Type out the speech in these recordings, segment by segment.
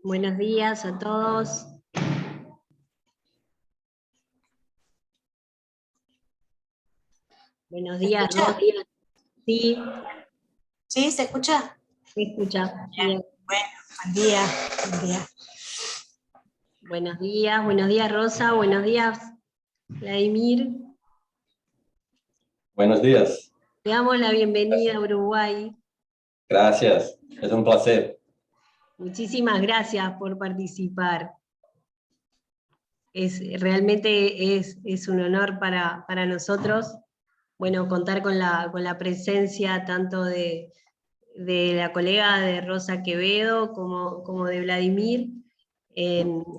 Buenos días a todos. Buenos días, Rosy. Sí. ¿Sí? ¿Se escucha? Se escucha. Bien. Bueno, buen día. Buen día. Buenos días Rosa, buenos días Vladimir. Buenos días. Te damos la bienvenida a Uruguay. Gracias, es un placer. Muchísimas gracias por participar. Realmente es un honor para nosotros, bueno, contar con la presencia tanto de la colega de Rosa Quevedo como de Vladimir,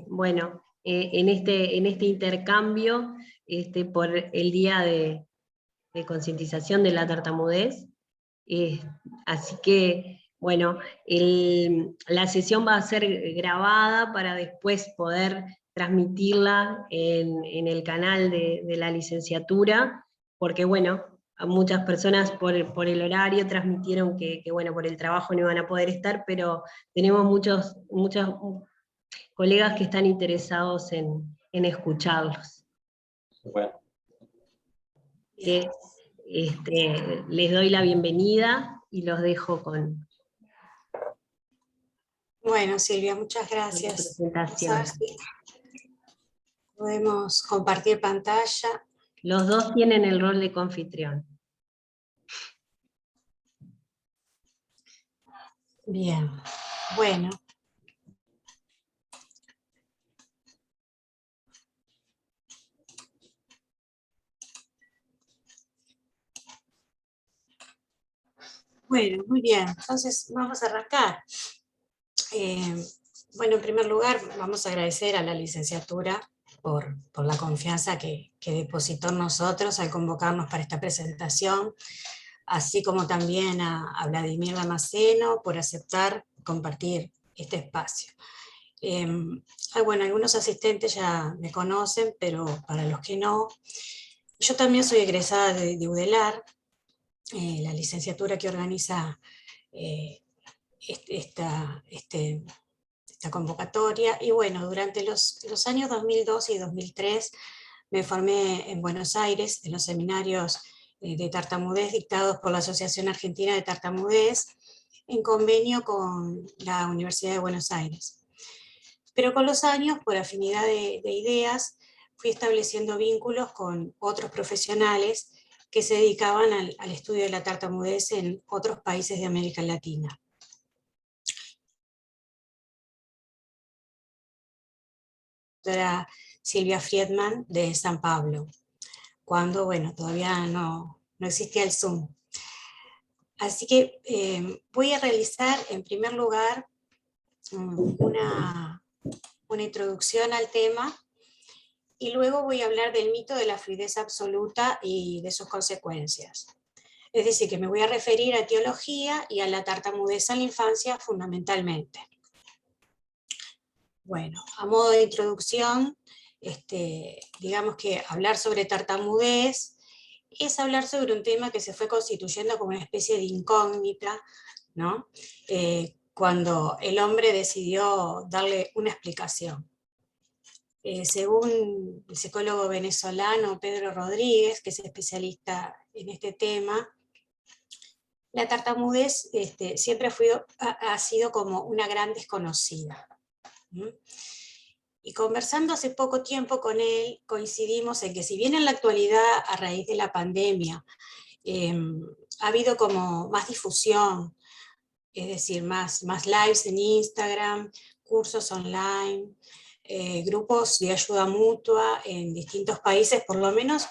bueno, en este intercambio por el Día de Concientización de la Tartamudez. Así que, bueno, la sesión va a ser grabada para después poder transmitirla en el canal de la licenciatura, porque bueno, a muchas personas por el horario transmitieron que, bueno, por el trabajo no iban a poder estar, pero tenemos muchos colegas que están interesados en escucharlos. Bueno. Les doy la bienvenida y los dejo con... Bueno, Silvia, muchas gracias. Presentación. Vamos a ver si podemos compartir pantalla. Los dos tienen el rol de coanfitrión. Bien, bueno. Bueno, muy bien, entonces vamos a arrancar. Bueno, en primer lugar, vamos a agradecer a la licenciatura por la confianza que depositó en nosotros al convocarnos para esta presentación, así como también a Vladimir Damasceno por aceptar compartir este espacio. Bueno, algunos asistentes ya me conocen, pero para los que no, yo también soy egresada de UDELAR, la licenciatura que organiza esta convocatoria, y bueno, durante los años 2002 y 2003 me formé en Buenos Aires en los seminarios de tartamudez dictados por la Asociación Argentina de Tartamudez en convenio con la Universidad de Buenos Aires. Pero con los años, por afinidad de ideas, fui estableciendo vínculos con otros profesionales que se dedicaban al estudio de la tartamudez en otros países de América Latina. Era Silvia Friedman de San Pablo, cuando, bueno, todavía no existía el Zoom. Así que voy a realizar en primer lugar una introducción al tema, y luego voy a hablar del mito de la fluidez absoluta y de sus consecuencias. Es decir, que me voy a referir a etiología y a la tartamudez en la infancia fundamentalmente. Bueno, a modo de introducción, digamos que hablar sobre tartamudez es hablar sobre un tema que se fue constituyendo como una especie de incógnita, ¿no? Cuando el hombre decidió darle una explicación. Según el psicólogo venezolano Pedro Rodríguez, que es especialista en este tema, la tartamudez siempre ha sido como una gran desconocida. Y conversando hace poco tiempo con él, coincidimos en que si bien en la actualidad, a raíz de la pandemia, ha habido como más difusión, es decir, más lives en Instagram, cursos online, grupos de ayuda mutua en distintos países, por lo menos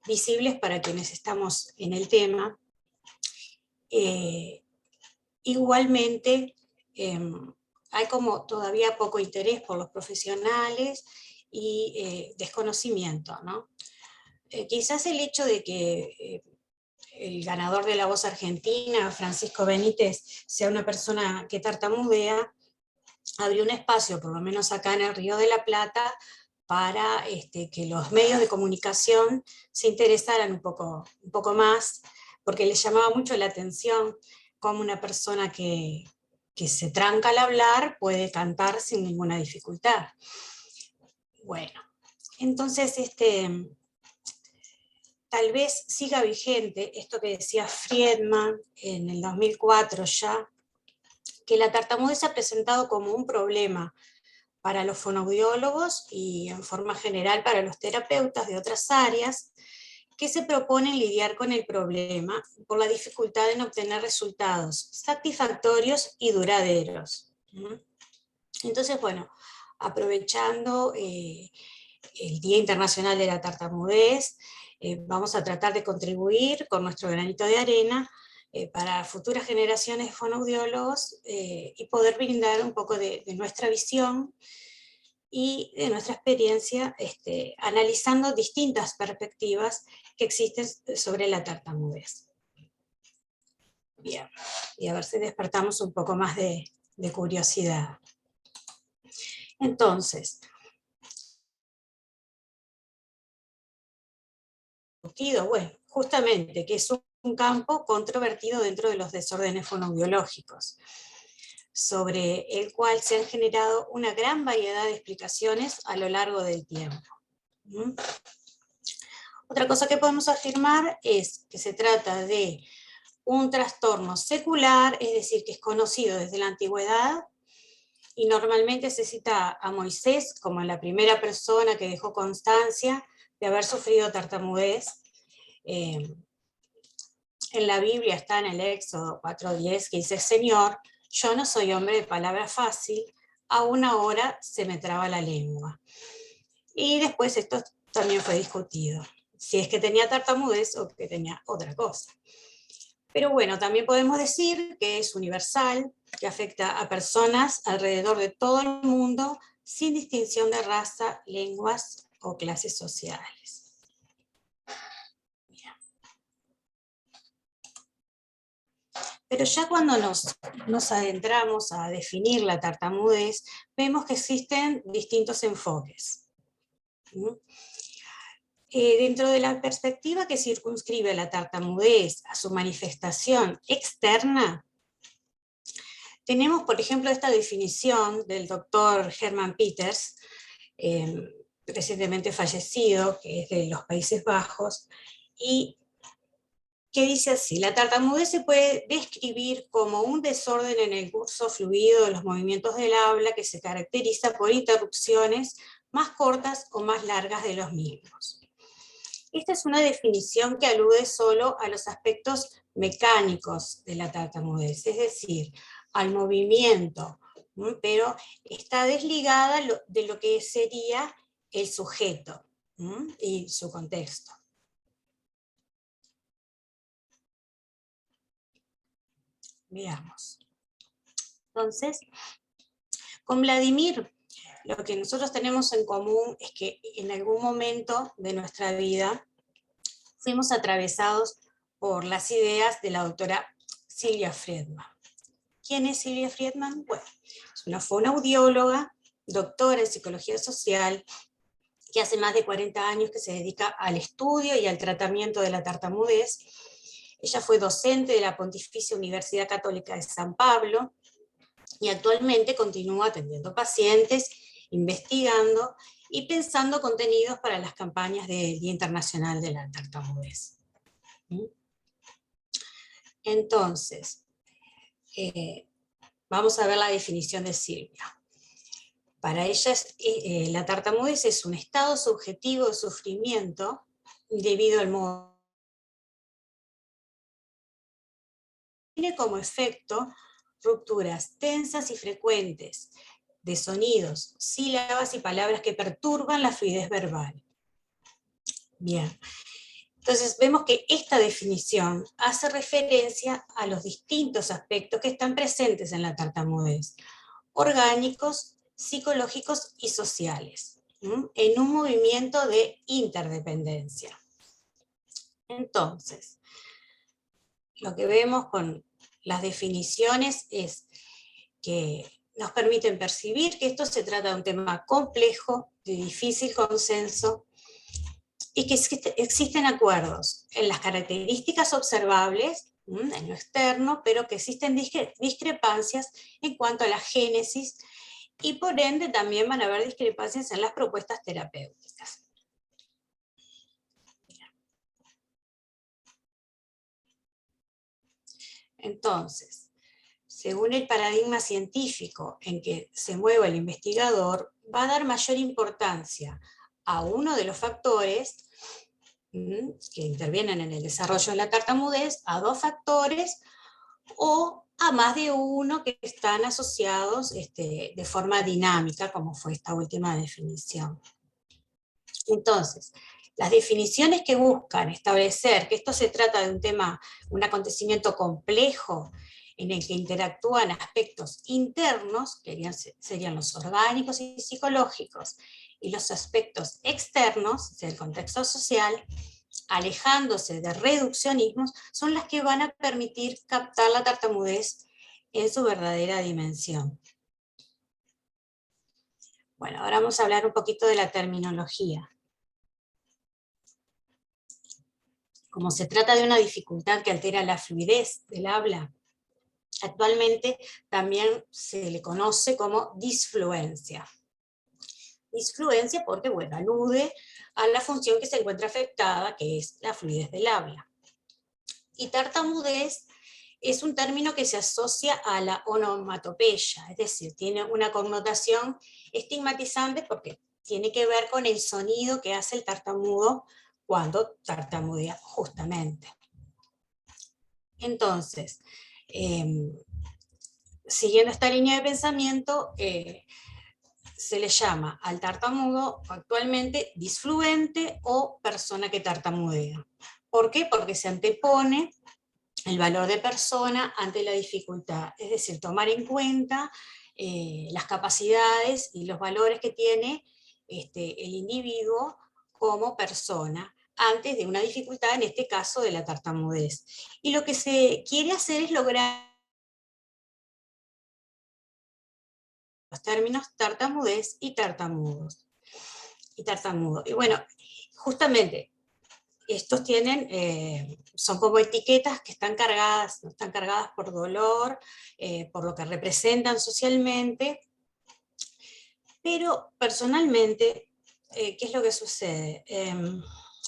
visibles para quienes estamos en el tema. Igualmente, hay como todavía poco interés por los profesionales y desconocimiento, ¿no? Quizás el hecho de que el ganador de La Voz Argentina, Francisco Benítez, sea una persona que tartamudea, abrió un espacio, por lo menos acá en el Río de la Plata, para que los medios de comunicación se interesaran un poco más, porque les llamaba mucho la atención cómo una persona que se tranca al hablar puede cantar sin ninguna dificultad. Bueno, entonces tal vez siga vigente esto que decía Friedman en el 2004 ya, que la tartamudez se ha presentado como un problema para los fonoaudiólogos y en forma general para los terapeutas de otras áreas que se proponen lidiar con el problema por la dificultad en obtener resultados satisfactorios y duraderos. Entonces, bueno, aprovechando el Día Internacional de la Tartamudez, vamos a tratar de contribuir con nuestro granito de arena para futuras generaciones de fonoaudiólogos y poder brindar un poco de nuestra visión y de nuestra experiencia analizando distintas perspectivas que existen sobre la tartamudez. Bien, y a ver si despertamos un poco más de curiosidad. Entonces, bueno, justamente que es un campo controvertido dentro de los desórdenes fonoaudiológicos, sobre el cual se han generado una gran variedad de explicaciones a lo largo del tiempo. Otra cosa que podemos afirmar es que se trata de un trastorno secular, es decir, que es conocido desde la antigüedad, y normalmente se cita a Moisés como la primera persona que dejó constancia de haber sufrido tartamudez. En la Biblia está en el Éxodo 4:10 que dice: Señor, yo no soy hombre de palabra fácil, aún ahora se me traba la lengua. Y después esto también fue discutido, si es que tenía tartamudez o que tenía otra cosa. Pero bueno, también podemos decir que es universal, que afecta a personas alrededor de todo el mundo, sin distinción de raza, lenguas o clases sociales. Bien. Pero ya cuando nos adentramos a definir la tartamudez, vemos que existen distintos enfoques. Dentro de la perspectiva que circunscribe la tartamudez a su manifestación externa, tenemos, por ejemplo, esta definición del doctor Herman Peters, recientemente fallecido, que es de los Países Bajos, y que dice así: la tartamudez se puede describir como un desorden en el curso fluido de los movimientos del habla que se caracteriza por interrupciones más cortas o más largas de los mismos. Esta es una definición que alude solo a los aspectos mecánicos de la tartamudez, es decir, al movimiento, pero está desligada de lo que sería el sujeto y su contexto. Veamos. Entonces, con Vladimir, lo que nosotros tenemos en común es que en algún momento de nuestra vida fuimos atravesados por las ideas de la doctora Silvia Friedman. ¿Quién es Silvia Friedman? Bueno, es una fonoaudióloga, doctora en psicología social, que hace más de 40 años que se dedica al estudio y al tratamiento de la tartamudez. Ella fue docente de la Pontificia Universidad Católica de San Pablo y actualmente continúa atendiendo pacientes, investigando y pensando contenidos para las campañas del Día Internacional de la Tartamudez. Entonces, vamos a ver la definición de Silvia. Para ella, la tartamudez es un estado subjetivo de sufrimiento debido al modo. Tiene como efecto rupturas tensas y frecuentes de sonidos, sílabas y palabras que perturban la fluidez verbal. Bien. Entonces vemos que esta definición hace referencia a los distintos aspectos que están presentes en la tartamudez: orgánicos, psicológicos y sociales, en un movimiento de interdependencia. Entonces, lo que vemos con las definiciones es que nos permiten percibir que esto se trata de un tema complejo, de difícil consenso, y que existen acuerdos en las características observables, en lo externo, pero que existen discrepancias en cuanto a la génesis, y por ende también van a haber discrepancias en las propuestas terapéuticas. Entonces, según el paradigma científico en que se mueve el investigador, va a dar mayor importancia a uno de los factores que intervienen en el desarrollo de la tartamudez, a 2 factores o a más de uno que están asociados de forma dinámica, como fue esta última definición. Entonces, las definiciones que buscan establecer que esto se trata de un tema, un acontecimiento complejo, en el que interactúan aspectos internos, que serían los orgánicos y psicológicos, y los aspectos externos, del contexto social, alejándose de reduccionismos, son las que van a permitir captar la tartamudez en su verdadera dimensión. Bueno, ahora vamos a hablar un poquito de la terminología. Como se trata de una dificultad que altera la fluidez del habla, actualmente también se le conoce como disfluencia. Disfluencia porque, bueno, alude a la función que se encuentra afectada, que es la fluidez del habla. Y tartamudez es un término que se asocia a la onomatopeya, es decir, tiene una connotación estigmatizante porque tiene que ver con el sonido que hace el tartamudo cuando tartamudea justamente. Entonces, siguiendo esta línea de pensamiento, se le llama al tartamudo actualmente disfluente o persona que tartamudea. ¿Por qué? Porque se antepone el valor de persona ante la dificultad, es decir, tomar en cuenta las capacidades y los valores que tiene el individuo como persona antes de una dificultad, en este caso de la tartamudez. Y lo que se quiere hacer es lograr los términos tartamudez y tartamudos. Y bueno, justamente estos son como etiquetas que están cargadas, no están cargadas por dolor, por lo que representan socialmente, pero personalmente, ¿qué es lo que sucede?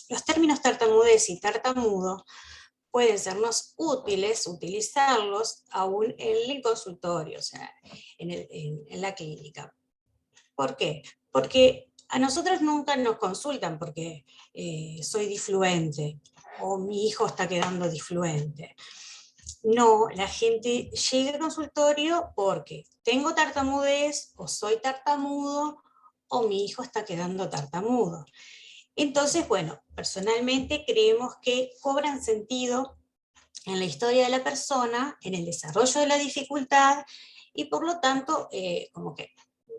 Los términos tartamudez y tartamudo pueden sernos útiles, utilizarlos aún en el consultorio, o sea, en la clínica. ¿Por qué? Porque a nosotros nunca nos consultan porque soy disfluente o mi hijo está quedando disfluente. No, la gente llega al consultorio porque tengo tartamudez o soy tartamudo o mi hijo está quedando tartamudo. Entonces, bueno, personalmente creemos que cobran sentido en la historia de la persona, en el desarrollo de la dificultad, y por lo tanto, como que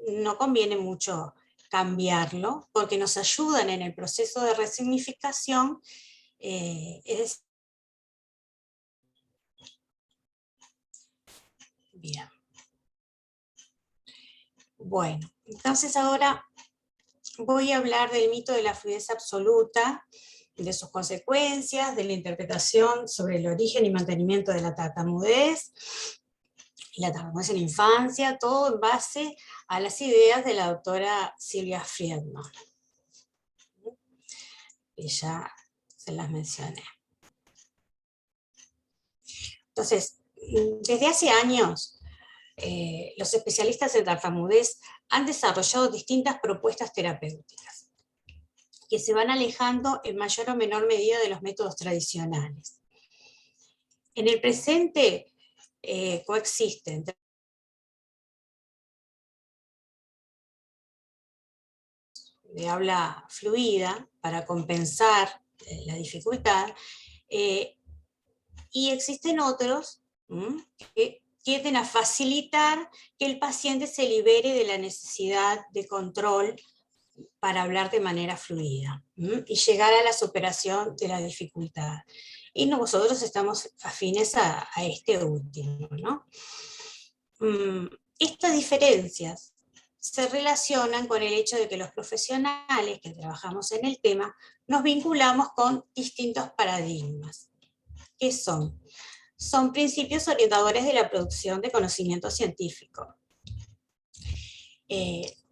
no conviene mucho cambiarlo, porque nos ayudan en el proceso de resignificación, bien. Bueno, entonces ahora voy a hablar del mito de la fluidez absoluta, de sus consecuencias, de la interpretación sobre el origen y mantenimiento de la tartamudez, y la tartamudez en la infancia, todo en base a las ideas de la doctora Silvia Friedman. Y ya se las mencioné. Entonces, desde hace años, los especialistas en tartamudez han desarrollado distintas propuestas terapéuticas que se van alejando en mayor o menor medida de los métodos tradicionales. En el presente coexisten de habla fluida para compensar la dificultad, y existen otros que tienden a facilitar que el paciente se libere de la necesidad de control para hablar de manera fluida y llegar a la superación de la dificultad. Y nosotros estamos afines a este último, ¿no? Estas diferencias se relacionan con el hecho de que los profesionales que trabajamos en el tema nos vinculamos con distintos paradigmas. ¿Qué son? Son principios orientadores de la producción de conocimiento científico.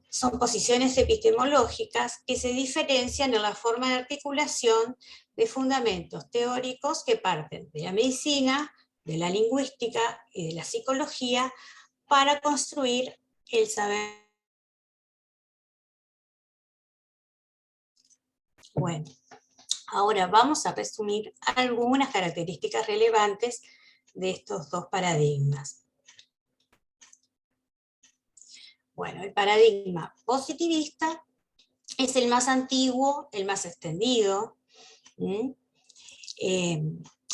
Son posiciones epistemológicas que se diferencian en la forma de articulación de fundamentos teóricos que parten de la medicina, de la lingüística y de la psicología para construir el saber. Bueno, ahora vamos a resumir algunas características relevantes de estos dos paradigmas. Bueno, el paradigma positivista es el más antiguo, el más extendido,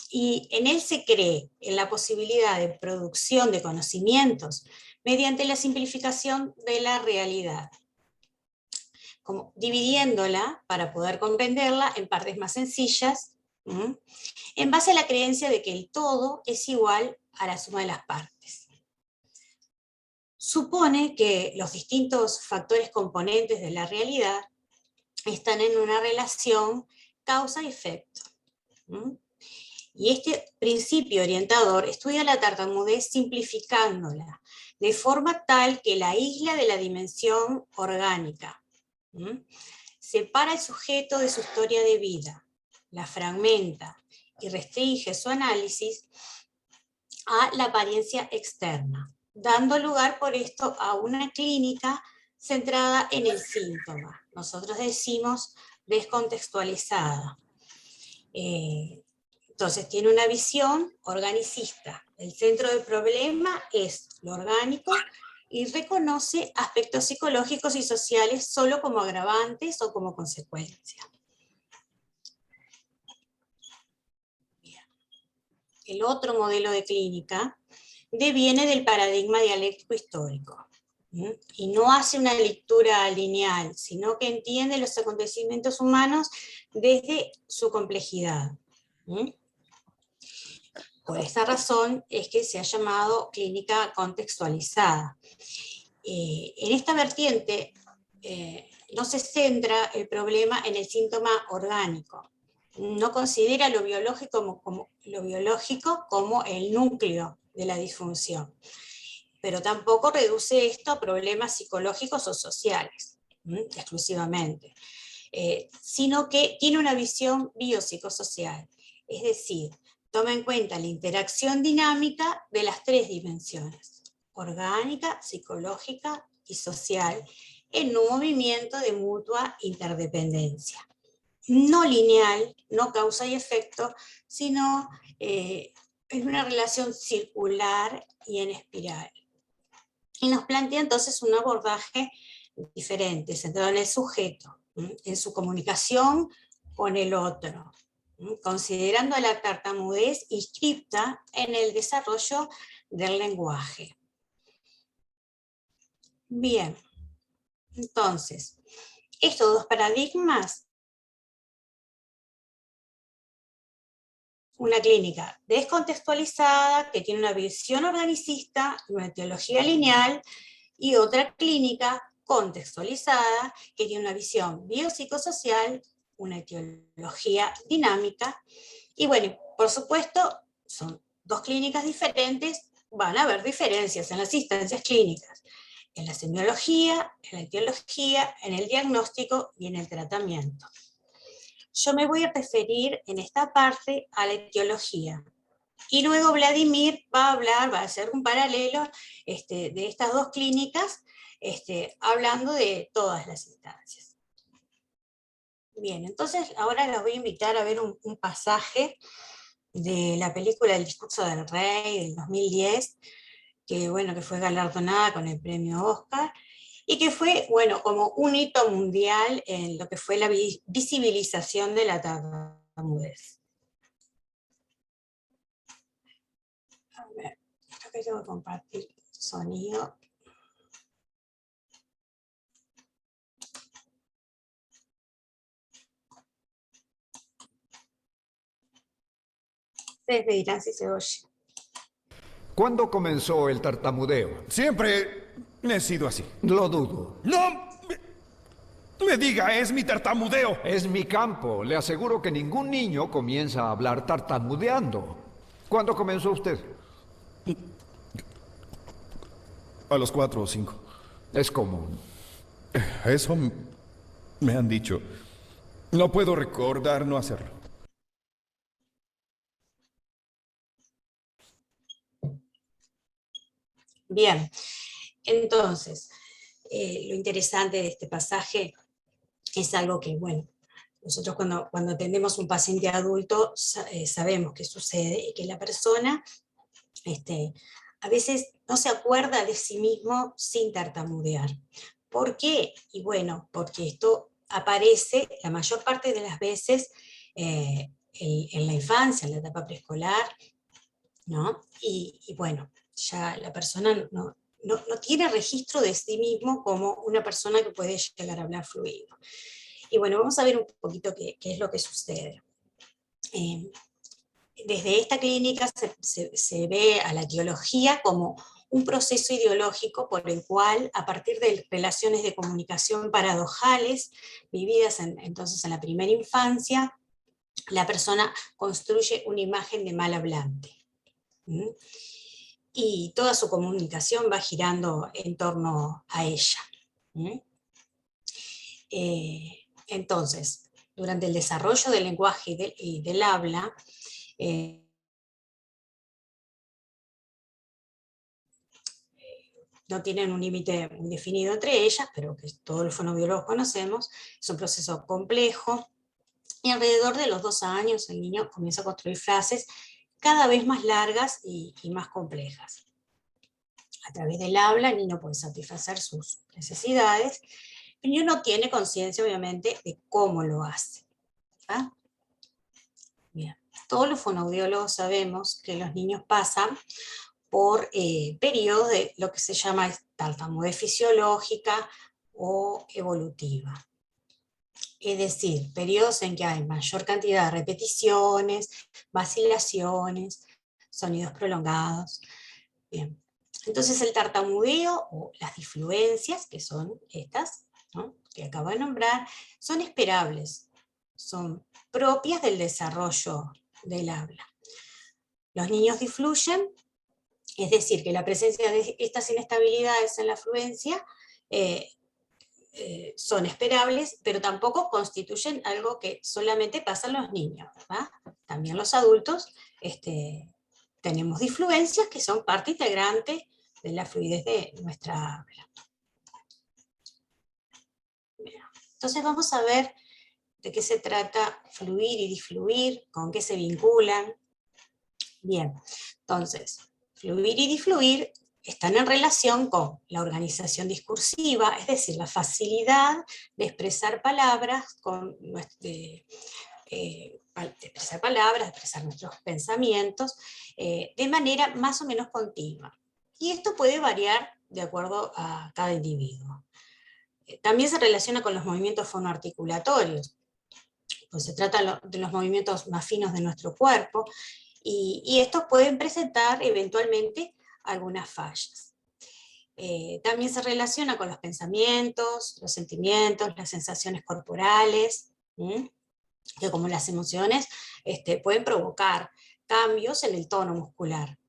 y en él se cree en la posibilidad de producción de conocimientos mediante la simplificación de la realidad, como dividiéndola para poder comprenderla en partes más sencillas, en base a la creencia de que el todo es igual a la suma de las partes. Supone que los distintos factores componentes de la realidad están en una relación causa-efecto. Y este principio orientador estudia la tartamudez simplificándola, de forma tal que la aísla de la dimensión orgánica. Separa el sujeto de su historia de vida, la fragmenta y restringe su análisis a la apariencia externa, dando lugar por esto a una clínica centrada en el síntoma. Nosotros decimos descontextualizada. Entonces tiene una visión organicista. El centro del problema es lo orgánico y reconoce aspectos psicológicos y sociales solo como agravantes o como consecuencia. Bien. El otro modelo de clínica deviene del paradigma dialéctico histórico y no hace una lectura lineal, sino que entiende los acontecimientos humanos desde su complejidad. Por esta razón es que se ha llamado clínica contextualizada. En esta vertiente no se centra el problema en el síntoma orgánico, no considera lo biológico como el núcleo de la disfunción, pero tampoco reduce esto a problemas psicológicos o sociales, exclusivamente, sino que tiene una visión biopsicosocial, es decir, toma en cuenta la interacción dinámica de las tres dimensiones, orgánica, psicológica y social, en un movimiento de mutua interdependencia. No lineal, no causa y efecto, sino en una relación circular y en espiral. Y nos plantea entonces un abordaje diferente, centrado en el sujeto, en su comunicación con el otro, considerando a la tartamudez inscripta en el desarrollo del lenguaje. Bien, entonces, estos dos paradigmas, una clínica descontextualizada que tiene una visión organicista y una teología lineal, y otra clínica contextualizada que tiene una visión biopsicosocial, una etiología dinámica, y bueno, por supuesto, son dos clínicas diferentes, van a haber diferencias en las instancias clínicas, en la semiología, en la etiología, en el diagnóstico y en el tratamiento. Yo me voy a referir en esta parte a la etiología. Y luego Vladimir va a hacer un paralelo de estas dos clínicas, hablando de todas las instancias. Bien, entonces ahora los voy a invitar a ver un pasaje de la película El discurso del rey del 2010, que fue galardonada con el premio Oscar, y que fue, como un hito mundial en lo que fue la visibilización de la tartamudez. A ver, creo que tengo que compartir sonido. Ustedes me dirán si se oye. ¿Cuándo comenzó el tartamudeo? Siempre he sido así. Lo dudo. ¡No! Me diga, es mi tartamudeo. Es mi campo. Le aseguro que ningún niño comienza a hablar tartamudeando. ¿Cuándo comenzó usted? A los 4 o 5. Es común. Eso me han dicho. No puedo recordar no hacerlo. Bien, entonces, lo interesante de este pasaje es algo que, bueno, nosotros cuando atendemos un paciente adulto sabemos qué sucede y que la persona a veces no se acuerda de sí mismo sin tartamudear. ¿Por qué? Y bueno, porque esto aparece la mayor parte de las veces en la infancia, en la etapa preescolar, ¿no? Y bueno, ya la persona no tiene registro de sí mismo como una persona que puede llegar a hablar fluido. Y bueno, vamos a ver un poquito qué es lo que sucede. Desde esta clínica se ve a la etiología como un proceso ideológico por el cual, a partir de relaciones de comunicación paradojales vividas entonces en la primera infancia, la persona construye una imagen de mal hablante. ¿Mm? Y toda su comunicación va girando en torno a ella. ¿Mm? Entonces, durante el desarrollo del lenguaje y del habla, no tienen un límite muy definido entre ellas, pero que todos los fonobiólogos conocemos, es un proceso complejo, y alrededor de los 2 años el niño comienza a construir frases cada vez más largas y más complejas. A través del habla el niño puede satisfacer sus necesidades, pero el niño no tiene conciencia, obviamente, de cómo lo hace. ¿Ah? Bien. Todos los fonoaudiólogos sabemos que los niños pasan por periodos de lo que se llama tartamudez fisiológica o evolutiva. Es decir, periodos en que hay mayor cantidad de repeticiones, vacilaciones, sonidos prolongados. Bien. Entonces el tartamudeo o las disfluencias, que son estas, ¿no?, que acabo de nombrar, son esperables, son propias del desarrollo del habla. Los niños disfluyen, es decir, que la presencia de estas inestabilidades en la fluencia son esperables, pero tampoco constituyen algo que solamente pasa en los niños, ¿verdad? También los adultos tenemos disfluencias que son parte integrante de la fluidez de nuestra habla. Entonces vamos a ver de qué se trata fluir y disfluir, con qué se vinculan. Bien, entonces, fluir y disfluir están en relación con la organización discursiva, es decir, la facilidad de expresar palabras, de expresar nuestros pensamientos de manera más o menos continua. Y esto puede variar de acuerdo a cada individuo. También se relaciona con los movimientos fonoarticulatorios, pues se trata de los movimientos más finos de nuestro cuerpo, y estos pueden presentar eventualmente algunas fallas. También se relaciona con los pensamientos, los sentimientos, las sensaciones corporales, que como las emociones pueden provocar cambios en el tono muscular.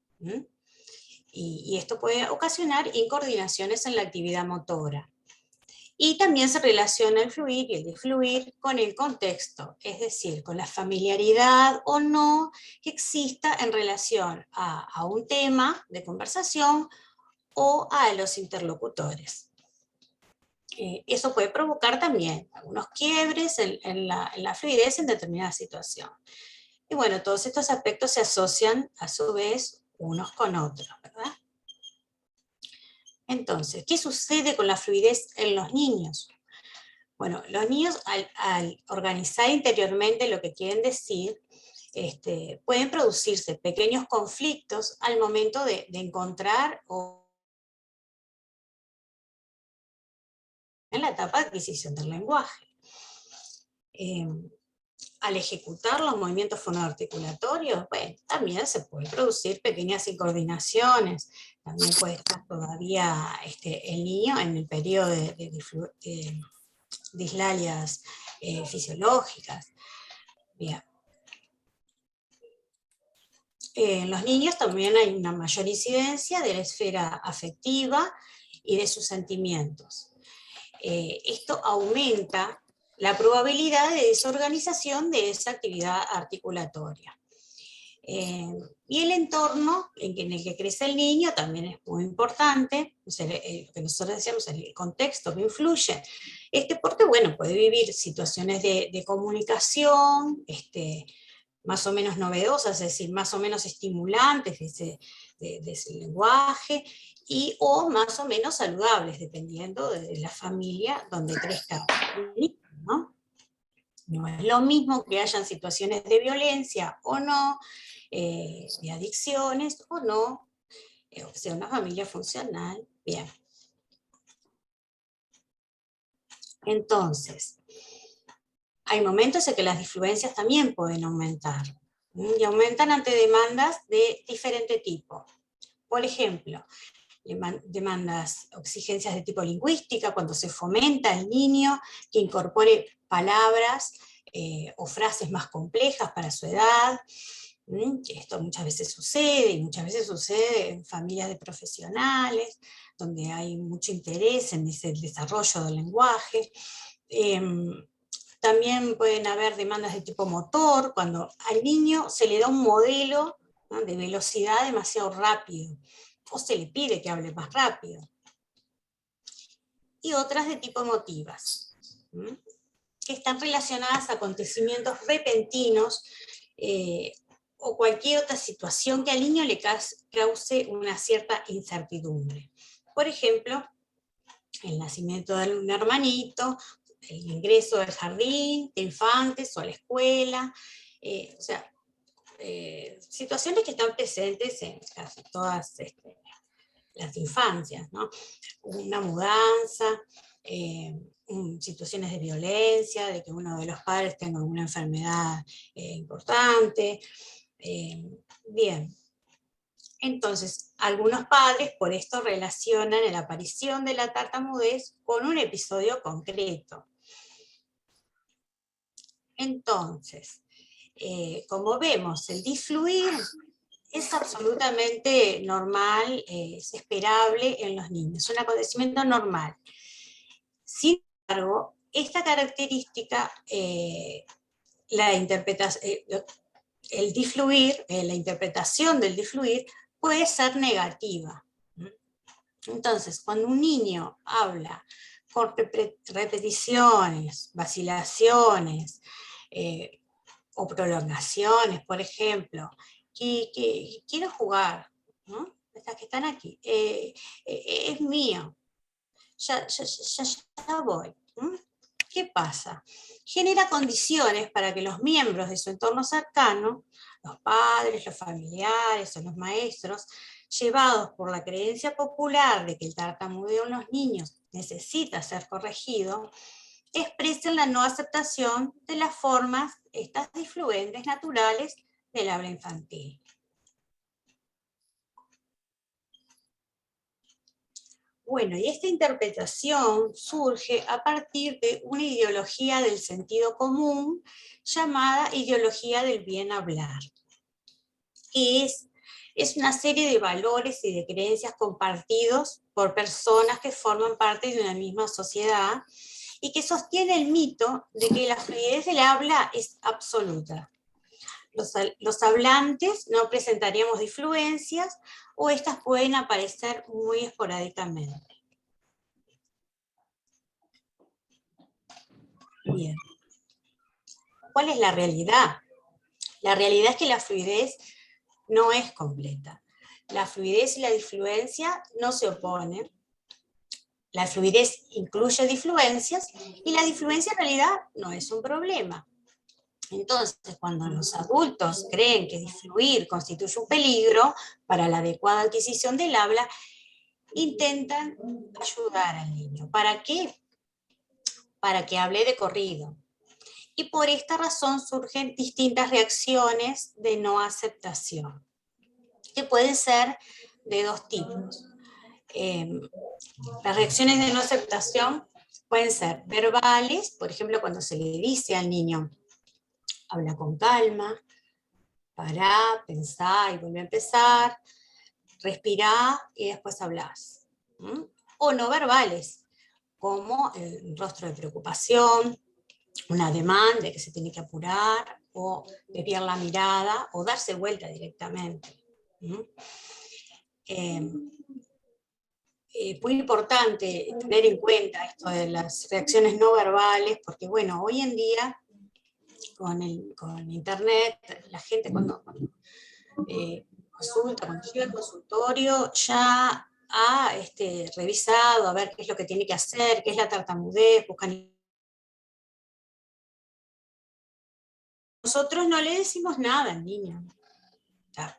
Y esto puede ocasionar incoordinaciones en la actividad motora. Y también se relaciona el fluir y el disfluir con el contexto, es decir, con la familiaridad o no que exista en relación a un tema de conversación o a los interlocutores. Eso puede provocar también algunos quiebres en la fluidez en determinada situación. Y bueno, todos estos aspectos se asocian a su vez unos con otros, ¿verdad? Entonces, ¿qué sucede con la fluidez en los niños? Bueno, los niños al organizar interiormente lo que quieren decir, pueden producirse pequeños conflictos al momento de encontrar en la etapa de adquisición del lenguaje. al ejecutar los movimientos fonoarticulatorios, bueno, también se pueden producir pequeñas incoordinaciones, también puede estar todavía el niño en el periodo de dislalias fisiológicas. Bien. En los niños también hay una mayor incidencia de la esfera afectiva y de sus sentimientos. Esto aumenta la probabilidad de desorganización de esa actividad articulatoria. Y el entorno en el que crece el niño también es muy importante, o sea, lo que nosotros decíamos, el contexto que influye. Porque, bueno, puede vivir situaciones de comunicación, más o menos novedosas, es decir, más o menos estimulantes de ese lenguaje, o más o menos saludables, dependiendo de la familia donde crezca el niño, ¿no? No es lo mismo que hayan situaciones de violencia o no, de adicciones o no, o sea, una familia funcional, bien. Entonces, hay momentos en que las disfluencias también pueden aumentar, y aumentan ante demandas de diferente tipo. Por ejemplo, demandas o exigencias de tipo lingüística, cuando se fomenta al niño que incorpore palabras o frases más complejas para su edad. Esto muchas veces sucede, y muchas veces sucede en familias de profesionales, donde hay mucho interés en ese desarrollo del lenguaje. También pueden haber demandas de tipo motor, cuando al niño se le da un modelo, ¿no?, de velocidad demasiado rápido, o se le pide que hable más rápido. Y otras de tipo emotivas, que están relacionadas a acontecimientos repentinos o cualquier otra situación que al niño le cause una cierta incertidumbre. Por ejemplo, el nacimiento de un hermanito, el ingreso al jardín de infantes o a la escuela, o sea, situaciones que están presentes en casi todas las infancias, ¿no? Una mudanza, situaciones de violencia, de que uno de los padres tenga una enfermedad importante. Bien. Entonces, algunos padres por esto relacionan la aparición de la tartamudez con un episodio concreto. Entonces, como vemos, el disfluir es absolutamente normal, es esperable en los niños, es un acontecimiento normal. Sin embargo, esta característica, la interpretación del disfluir puede ser negativa. Entonces, cuando un niño habla con repeticiones, vacilaciones o prolongaciones, por ejemplo, que quiero jugar, ¿no? Estas que están aquí, es mío, ya voy. ¿Qué pasa? Genera condiciones para que los miembros de su entorno cercano, los padres, los familiares o los maestros, llevados por la creencia popular de que el tartamudeo en los niños necesita ser corregido, expresen la no aceptación de las formas, estas disfluentes naturales del habla infantil. Bueno, y esta interpretación surge a partir de una ideología del sentido común llamada ideología del bien hablar, que es una serie de valores y de creencias compartidos por personas que forman parte de una misma sociedad y que sostiene el mito de que la fluidez del habla es absoluta. Los hablantes no presentaríamos disfluencias o estas pueden aparecer muy esporádicamente. Bien. ¿Cuál es la realidad? La realidad es que la fluidez no es completa. La fluidez y la disfluencia no se oponen. La fluidez incluye disfluencias y la disfluencia en realidad no es un problema. Entonces, cuando los adultos creen que disfluir constituye un peligro para la adecuada adquisición del habla, intentan ayudar al niño. ¿Para qué? Para que hable de corrido. y por esta razón surgen distintas reacciones de no aceptación, que pueden ser de dos tipos. Las reacciones de no aceptación pueden ser verbales, por ejemplo, cuando se le dice al niño, habla con calma, pará, pensá y vuelve a empezar, respirá y después hablás. O no verbales, como el rostro de preocupación, un ademán de que se tiene que apurar, o desviar la mirada, o darse vuelta directamente. Muy importante tener en cuenta esto de las reacciones no verbales, porque bueno, hoy en día, con internet, la gente cuando consulta, cuando llega al consultorio, ya ha revisado a ver qué es lo que tiene que hacer, qué es la tartamudez, buscan. Nosotros no le decimos nada al niño,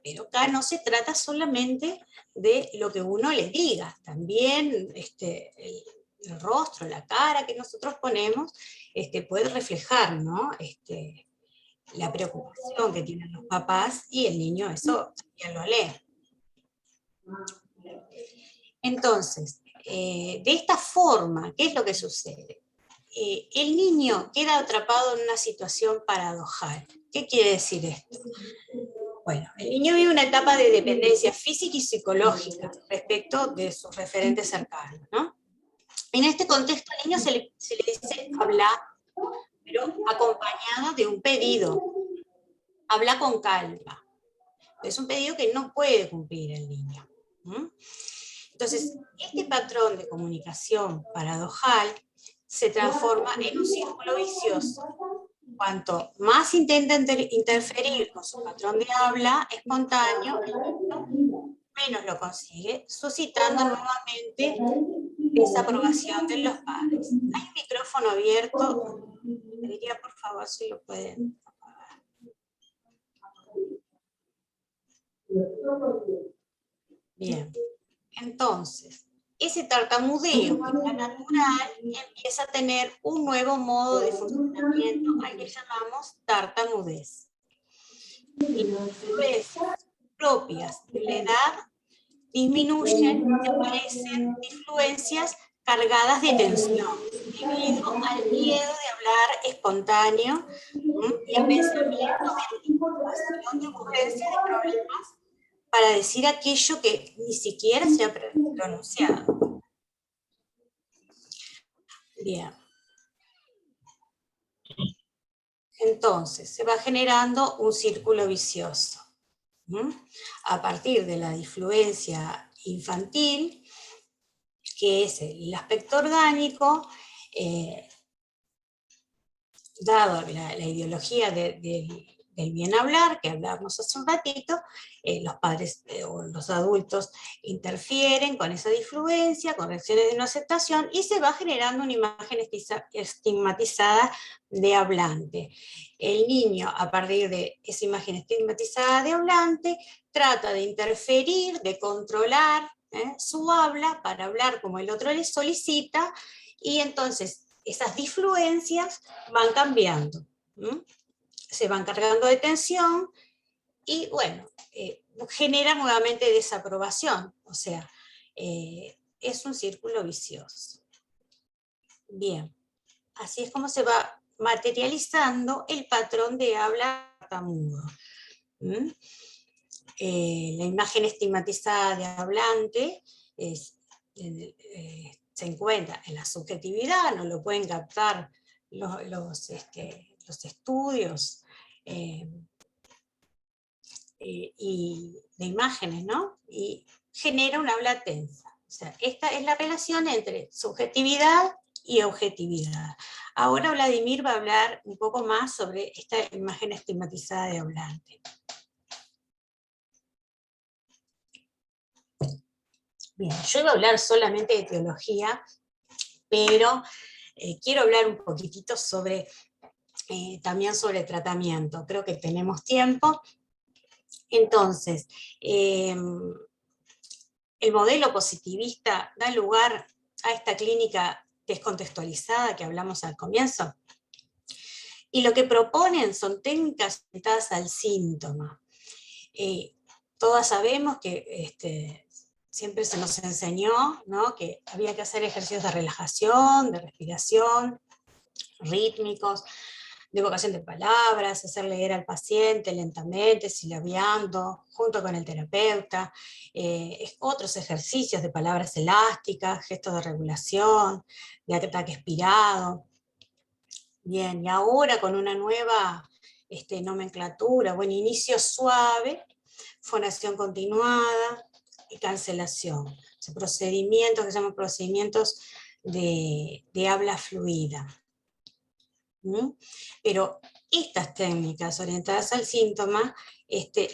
pero acá no se trata solamente de lo que uno le diga, también el rostro, la cara que nosotros ponemos puede reflejar, ¿no? La preocupación que tienen los papás, y el niño eso también lo lee. Entonces, de esta forma, ¿qué es lo que sucede? El niño queda atrapado en una situación paradojal. ¿Qué quiere decir esto? Bueno, el niño vive una etapa de dependencia física y psicológica respecto de sus referentes cercanos, ¿no? En este contexto al niño se le dice habla, pero acompañado de un pedido. Habla con calma. Es un pedido que no puede cumplir el niño. Entonces, este patrón de comunicación paradojal se transforma en un círculo vicioso. Cuanto más intenta interferir con su patrón de habla espontáneo, menos lo consigue, suscitando nuevamente desaprobación de los padres. Hay un micrófono abierto, le diría por favor si lo pueden apagar. Bien, entonces, ese tartamudeo que es natural empieza a tener un nuevo modo de funcionamiento al que llamamos tartamudez. Las influencias propias de la edad disminuyen y aparecen influencias cargadas de tensión, debido al miedo de hablar espontáneo y a pensamientos de preocupación, de ocurrencia de problemas para decir aquello que ni siquiera se ha pronunciado. Bien. Entonces, se va generando un círculo vicioso. A partir de la disfluencia infantil, que es el aspecto orgánico, dado la ideología del bien hablar, que hablábamos hace un ratito, los padres o los adultos interfieren con esa disfluencia, con reacciones de no aceptación, y se va generando una imagen estigmatizada de hablante. El niño, a partir de esa imagen estigmatizada de hablante, trata de interferir, de controlar su habla para hablar como el otro le solicita, y entonces esas disfluencias van cambiando. Se van cargando de tensión y, bueno, genera nuevamente desaprobación. O sea, es un círculo vicioso. Bien, así es como se va materializando el patrón de habla tartamudo. La imagen estigmatizada de hablante se encuentra en la subjetividad, no lo pueden captar los estudios y de imágenes, ¿no? Y genera una habla tensa. O sea, esta es la relación entre subjetividad y objetividad. Ahora Vladimir va a hablar un poco más sobre esta imagen estigmatizada de hablante. Bien, yo iba a hablar solamente de teología, pero quiero hablar un poquitito sobre también sobre tratamiento. Creo que tenemos tiempo. Entonces, el modelo positivista da lugar a esta clínica descontextualizada que hablamos al comienzo. Y lo que proponen son técnicas orientadas al síntoma. Todas sabemos que siempre se nos enseñó, ¿no?, que había que hacer ejercicios de relajación, de respiración, rítmicos, de evocación de palabras, hacer leer al paciente lentamente, silabeando, junto con el terapeuta, otros ejercicios de palabras elásticas, gestos de regulación, de ataque expirado. Bien, y ahora con una nueva nomenclatura, bueno, inicio suave, fonación continuada y cancelación. O sea, procedimientos que se llaman procedimientos de habla fluida. Pero estas técnicas orientadas al síntoma,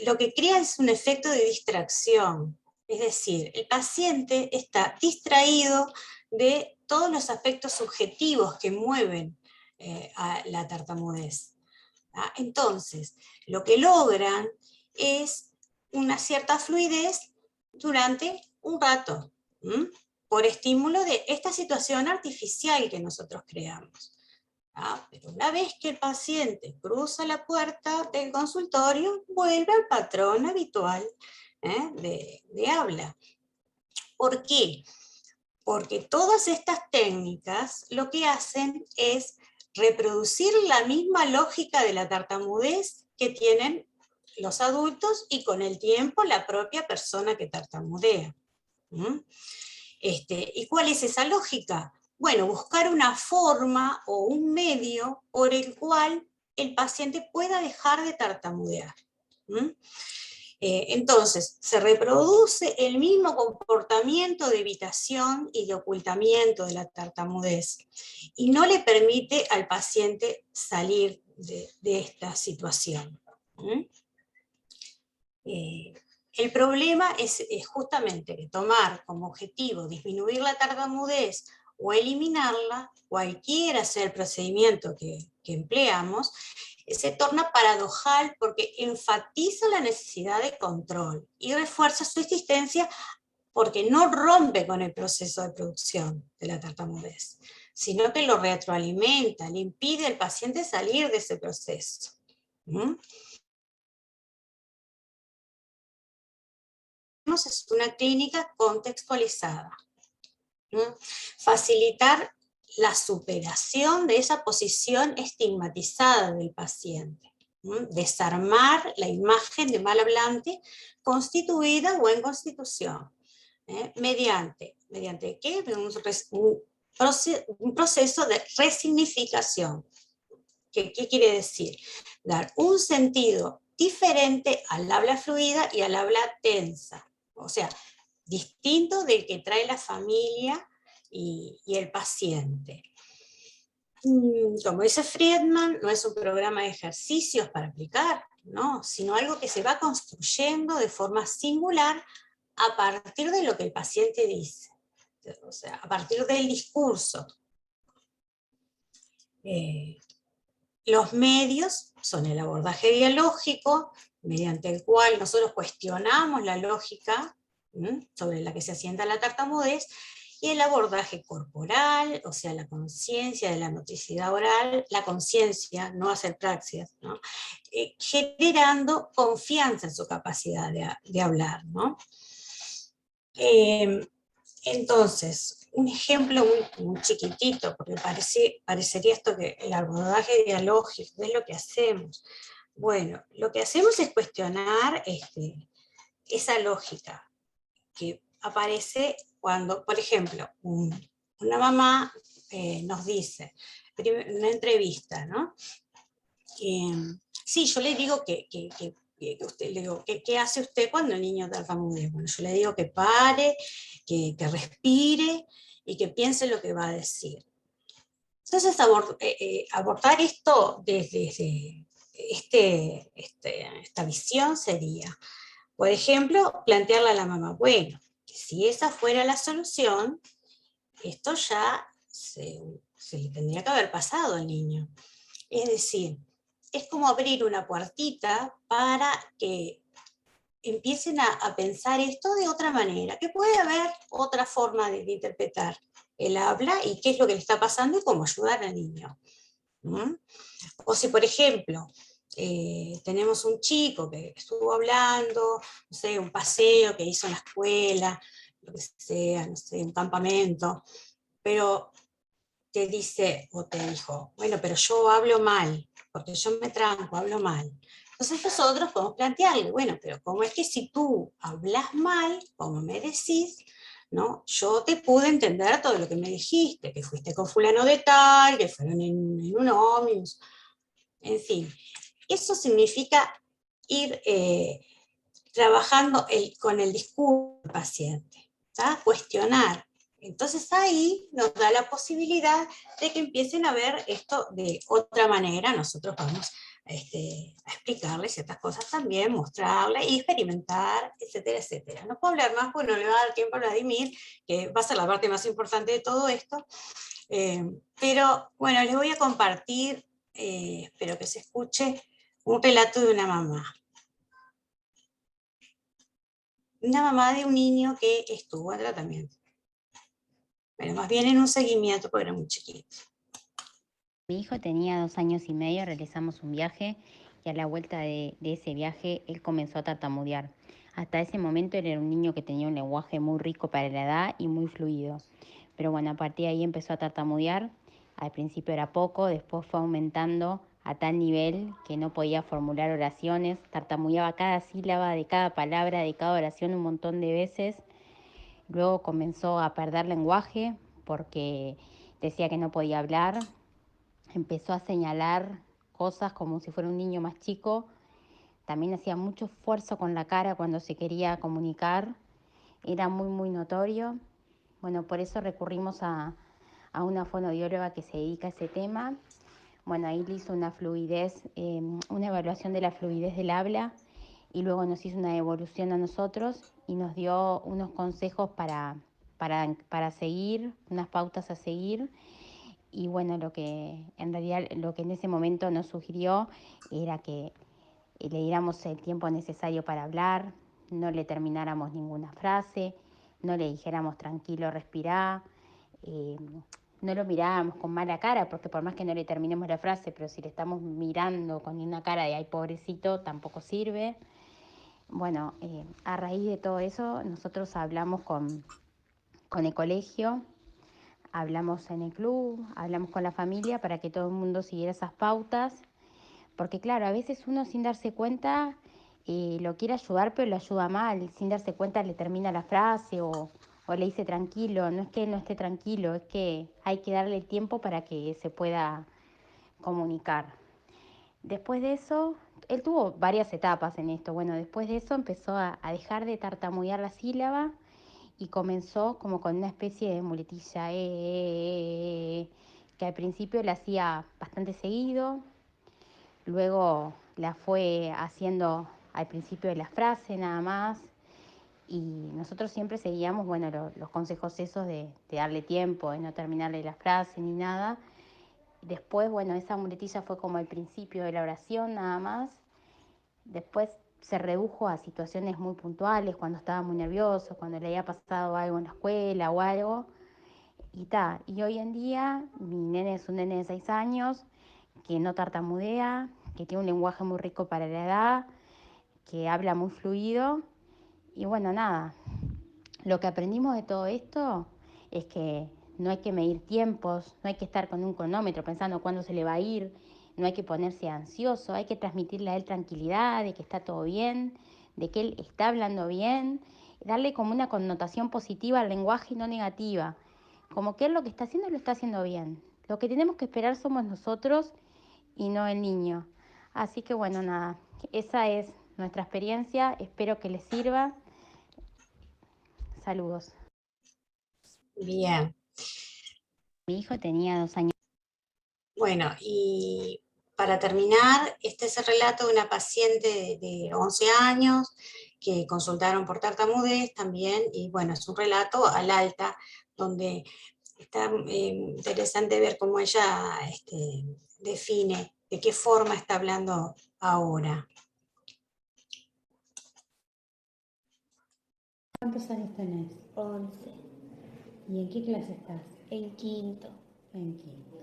lo que crea es un efecto de distracción. Es decir, el paciente está distraído de todos los aspectos subjetivos que mueven a la tartamudez. Entonces, lo que logran es una cierta fluidez durante un rato, por estímulo de esta situación artificial que nosotros creamos. Pero una vez que el paciente cruza la puerta del consultorio, vuelve al patrón habitual de habla. ¿Por qué? Porque todas estas técnicas lo que hacen es reproducir la misma lógica de la tartamudez que tienen los adultos y con el tiempo la propia persona que tartamudea. ¿Y cuál es esa lógica? Bueno, buscar una forma o un medio por el cual el paciente pueda dejar de tartamudear. Entonces, se reproduce el mismo comportamiento de evitación y de ocultamiento de la tartamudez y no le permite al paciente salir de esta situación. El problema es justamente que tomar como objetivo disminuir la tartamudez o eliminarla, cualquiera sea el procedimiento que empleamos, se torna paradojal porque enfatiza la necesidad de control y refuerza su existencia porque no rompe con el proceso de producción de la tartamudez, sino que lo retroalimenta, le impide al paciente salir de ese proceso. Es una clínica contextualizada. Facilitar la superación de esa posición estigmatizada del paciente. Desarmar la imagen de mal hablante constituida o en constitución. ¿Mediante qué? Un proceso de resignificación. ¿Qué quiere decir? Dar un sentido diferente al habla fluida y al habla tensa. O sea, distinto del que trae la familia y el paciente. Como dice Friedman, no es un programa de ejercicios para aplicar, ¿no?, sino algo que se va construyendo de forma singular a partir de lo que el paciente dice, o sea, a partir del discurso. Los medios son el abordaje dialógico, mediante el cual nosotros cuestionamos la lógica sobre la que se asienta la tartamudez, y el abordaje corporal, o sea, la conciencia de la motricidad oral, la conciencia, no hacer praxias, ¿no?, generando confianza en su capacidad de hablar, ¿no? Entonces, un ejemplo muy chiquitito, porque parecería esto que el abordaje dialógico es lo que hacemos. Bueno, lo que hacemos es cuestionar esa lógica que aparece cuando, por ejemplo, una mamá nos dice, en una entrevista, ¿no? Sí, yo le digo que usted, le digo, ¿qué hace usted cuando el niño tartamudea? Bueno, yo le digo que pare, que respire y que piense lo que va a decir. Entonces, abordar esto desde esta visión sería, por ejemplo, plantearle a la mamá, bueno, si esa fuera la solución, esto ya se le tendría que haber pasado al niño. Es decir, es como abrir una puertita para que empiecen a pensar esto de otra manera, que puede haber otra forma de interpretar el habla y qué es lo que le está pasando y cómo ayudar al niño. ¿Mm? O si, por ejemplo, tenemos un chico que estuvo hablando, no sé, un paseo que hizo en la escuela, lo que sea, no sé, un campamento, pero te dice o te dijo, bueno, pero yo hablo mal, porque yo me tranco, hablo mal. Entonces nosotros podemos plantearle, bueno, pero ¿cómo es que si tú hablas mal, como me decís, ¿no? Yo te pude entender todo lo que me dijiste, que fuiste con fulano de tal, que fueron en un ómnibus, en fin. Eso significa ir trabajando con el discurso del paciente, ¿tá? Cuestionar. Entonces ahí nos da la posibilidad de que empiecen a ver esto de otra manera. Nosotros vamos a explicarles ciertas cosas también, mostrarle y experimentar, etcétera, etcétera. No puedo hablar más porque no le va a dar tiempo a Vladimir, que va a ser la parte más importante de todo esto. Pero bueno, les voy a compartir, espero que se escuche, un relato de una mamá. Una mamá de un niño que estuvo en tratamiento. Pero más bien en un seguimiento porque era muy chiquito. Mi hijo tenía 2 años y medio, realizamos un viaje y a la vuelta de ese viaje él comenzó a tartamudear. Hasta ese momento él era un niño que tenía un lenguaje muy rico para la edad y muy fluido. Pero bueno, a partir de ahí empezó a tartamudear. Al principio era poco, después fue aumentando a tal nivel que no podía formular oraciones, tartamudeaba cada sílaba de cada palabra, de cada oración un montón de veces. Luego comenzó a perder lenguaje porque decía que no podía hablar. Empezó a señalar cosas como si fuera un niño más chico. También hacía mucho esfuerzo con la cara cuando se quería comunicar. Era muy, muy notorio. Bueno, por eso recurrimos a una fonoaudióloga que se dedica a ese tema. Bueno, ahí le hizo una fluidez, una evaluación de la fluidez del habla y luego nos hizo una evolución a nosotros y nos dio unos consejos para seguir, unas pautas a seguir. Y bueno, en realidad lo que en ese momento nos sugirió era que le diéramos el tiempo necesario para hablar, no le termináramos ninguna frase, no le dijéramos tranquilo, respirá, eh, no lo miráramos con mala cara, porque por más que no le terminemos la frase, pero si le estamos mirando con una cara de ay pobrecito, tampoco sirve. Bueno, a raíz de todo eso, nosotros hablamos con el colegio, hablamos en el club, hablamos con la familia para que todo el mundo siguiera esas pautas, porque claro, a veces uno sin darse cuenta lo quiere ayudar, pero lo ayuda mal, sin darse cuenta le termina la frase o le dice tranquilo, no es que él no esté tranquilo, es que hay que darle tiempo para que se pueda comunicar. Después de eso, él tuvo varias etapas en esto. Bueno, después de eso empezó a dejar de tartamudear la sílaba y comenzó como con una especie de muletilla, que al principio la hacía bastante seguido, luego la fue haciendo al principio de la frase nada más, y nosotros siempre seguíamos, bueno, los consejos esos de darle tiempo, de no terminarle la frase ni nada. Después, bueno, esa muletilla fue como el principio de la oración nada más. Después se redujo a situaciones muy puntuales, cuando estaba muy nervioso, cuando le había pasado algo en la escuela o algo. Y hoy en día mi nene es un nene de 6 años que no tartamudea, que tiene un lenguaje muy rico para la edad, que habla muy fluido. Y bueno, nada, lo que aprendimos de todo esto es que no hay que medir tiempos, no hay que estar con un cronómetro pensando cuándo se le va a ir, no hay que ponerse ansioso, hay que transmitirle a él tranquilidad, de que está todo bien, de que él está hablando bien, darle como una connotación positiva al lenguaje y no negativa, como que él lo que está haciendo lo está haciendo bien. Lo que tenemos que esperar somos nosotros y no el niño. Así que bueno, nada, esa es nuestra experiencia, espero que les sirva. Saludos. Bien. Mi hijo tenía 2 años. Bueno, y para terminar, este es el relato de una paciente de 11 años que consultaron por tartamudez también, y bueno, es un relato al alta, donde está interesante ver cómo ella define de qué forma está hablando ahora. ¿Cuántos años tenés? 11, ¿Y en qué clase estás? en quinto. En quinto.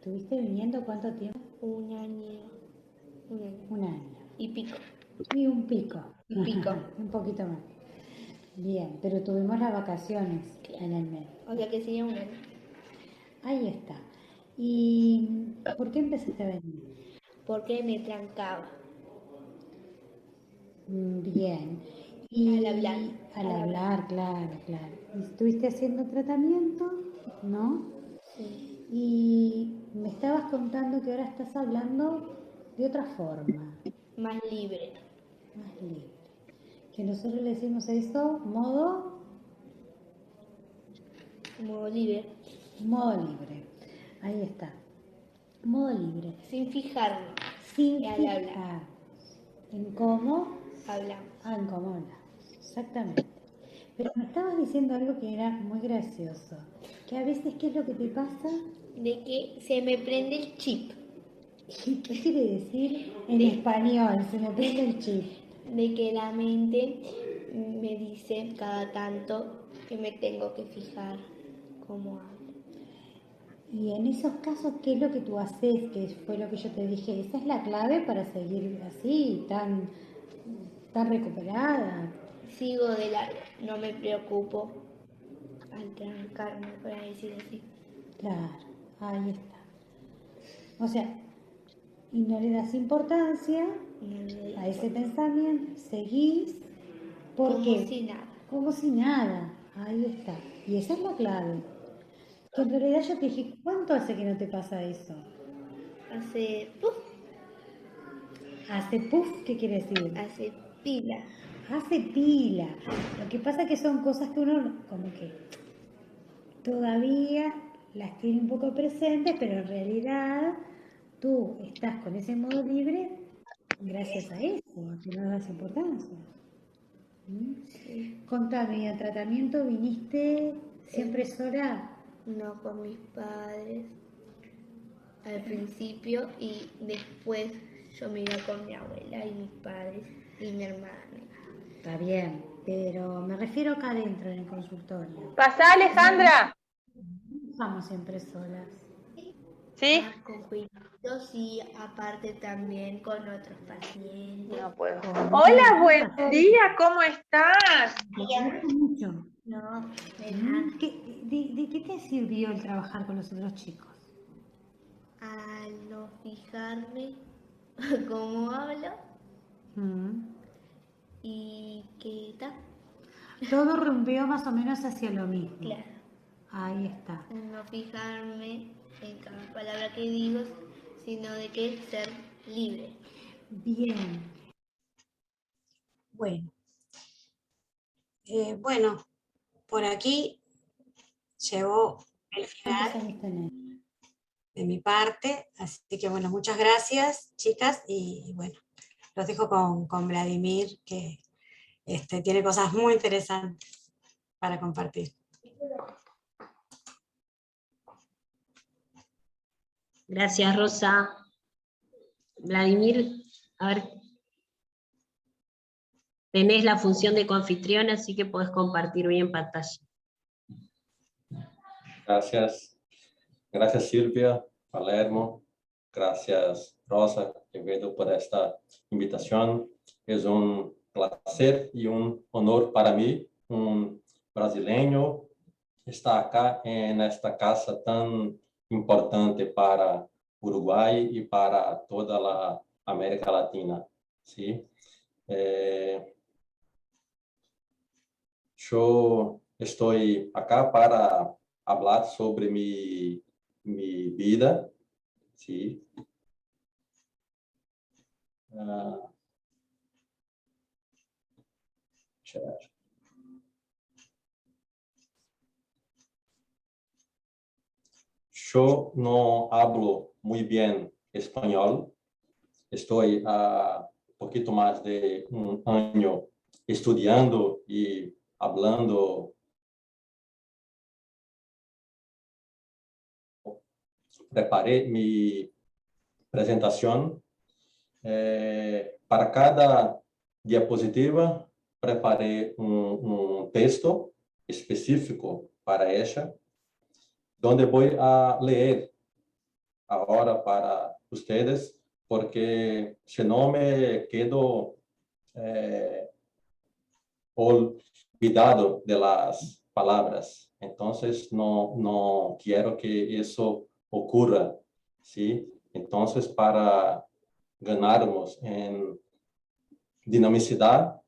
¿Estuviste viniendo cuánto tiempo? Un año. Un año. Y pico. Y un pico. Un pico. Un poquito más. Bien, pero tuvimos las vacaciones en el mes. O sea que sería un año. Ahí está. ¿Y por qué empezaste a venir? Porque me trancaba. Bien. Al hablar. Al hablar, claro, claro. ¿Estuviste haciendo tratamiento? ¿No? Sí. Y me estabas contando que ahora estás hablando de otra forma, Más libre. más libre. Que nosotros le decimos a eso modo Modo libre. libre. Ahí está. Modo libre. Sin fijarme. Sin al fijar hablar. en cómo Hablamos. en cómo hablar. Exactamente. Pero me estabas diciendo algo que era muy gracioso. Que a veces, ¿qué es lo que te pasa? De que se me prende el chip. ¿Qué quiere decir en español? Se me prende el chip. De que la mente me dice cada tanto que me tengo que fijar cómo hablo. Y en esos casos, ¿qué es lo que tú haces? Que fue lo que yo te dije. Esa es la clave para seguir así, tan recuperada. Sigo de largo, no me preocupo al trancarme, para decir así. Claro, ahí está. O sea, y no le das importancia a ese pensamiento, seguís, ¿por Como qué? si nada. Como si nada, ahí está. Y esa es la clave. Que en realidad yo te dije, ¿cuánto hace que no te pasa eso? Hace puff, Hace puff, ¿qué quiere decir? hace pila. Hace pila. Lo que pasa que son cosas que uno como que todavía las tiene un poco presentes, pero en realidad tú estás con ese modo libre gracias a eso, que no le das importancia. Sí. Contame, ¿al tratamiento viniste siempre sola? No con mis padres al principio y después yo me iba con mi abuela y mis padres y mi hermana. Está bien, pero me refiero acá adentro en el consultorio. ¡Pasá, Alejandra! No estamos siempre solas. ¿Sí? Con cuidados y aparte también con otros pacientes. No puedo. Hola, buen día, ¿cómo estás? Te agradezco mucho. No, de nada. ¿De qué te sirvió el trabajar con los otros chicos? Al no fijarme cómo hablo y que está. Todo rompió más o menos hacia lo mismo. Claro. Ahí está. No fijarme en cada palabra que digo, sino de que ser libre. Bien. Bueno. Bueno, por aquí llegó el ¿Cuántos final años tenés? de mi parte, así que bueno, muchas gracias, chicas, y bueno, los dejo con Vladimir, que tiene cosas muy interesantes para compartir. Gracias, Rosa. Vladimir, a ver, tenés la función de coanfitrión, así que podés compartir bien pantalla. Gracias. Gracias, Silvia, Palermo. Gracias, Rosa, Quevedo, por esta invitación. Es un placer y un honor para mí, un brasileño, estar acá en esta casa tan importante para Uruguay y para toda la América Latina. ¿Sí? Yo estoy acá para hablar sobre mi vida, ¿sí? Yo no hablo muy bien español. Estoy a poquito más de un año estudiando y hablando. Preparé mi presentación. Para cada diapositiva, preparé un texto específico para ella, donde voy a leer ahora para ustedes, porque si no me quedo olvidado de las palabras. Entonces, no quiero que eso ocurra, ¿sí? Entonces, para ganarmos en dinamicidad,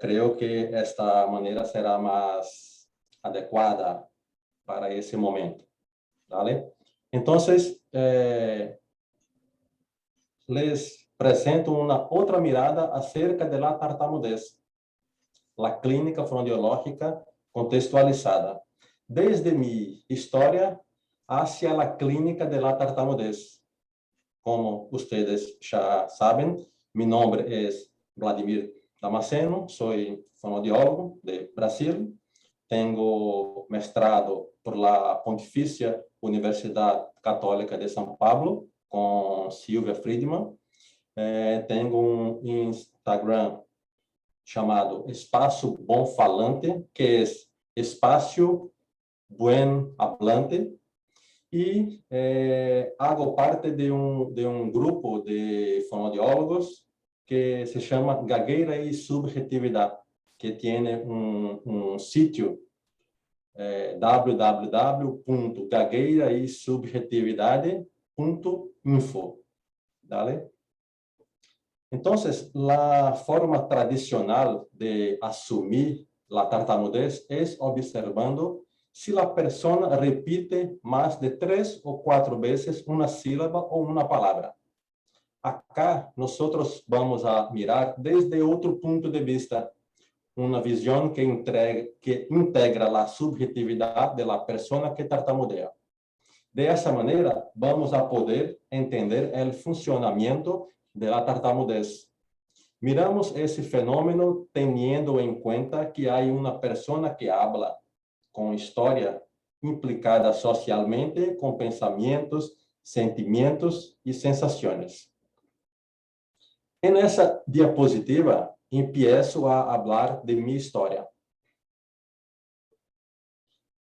creo que esta manera será más adecuada para ese momento, ¿vale? Entonces, les presento una otra mirada acerca de la tartamudez, la clínica fonodiológica contextualizada, desde mi historia hacia la clínica de la tartamudez. Como ustedes ya saben, mi nombre es Vladimir Damasceno, soy fonodiólogo de Brasil, tengo mestrado por la Pontificia Universidad Católica de São Paulo con Silvia Friedman, tengo un Instagram chamado Espaço Bom Falante, que es Espacio Buen Hablante, y hago parte de un grupo de fonodiólogos que se llama Gagueira y Subjetividad, que tiene un sitio www.gagueiraysubjetividade.info, ¿vale? Entonces, la forma tradicional de asumir la tartamudez es observando si la persona repite más de 3 o 4 veces una sílaba o una palabra. Acá nosotros vamos a mirar desde otro punto de vista, una visión que integra la subjetividad de la persona que tartamudea. De esa manera, vamos a poder entender el funcionamiento de la tartamudez. Miramos ese fenómeno teniendo en cuenta que hay una persona que habla con historia implicada socialmente con pensamientos, sentimientos y sensaciones. En esa diapositiva empiezo a hablar de mi historia.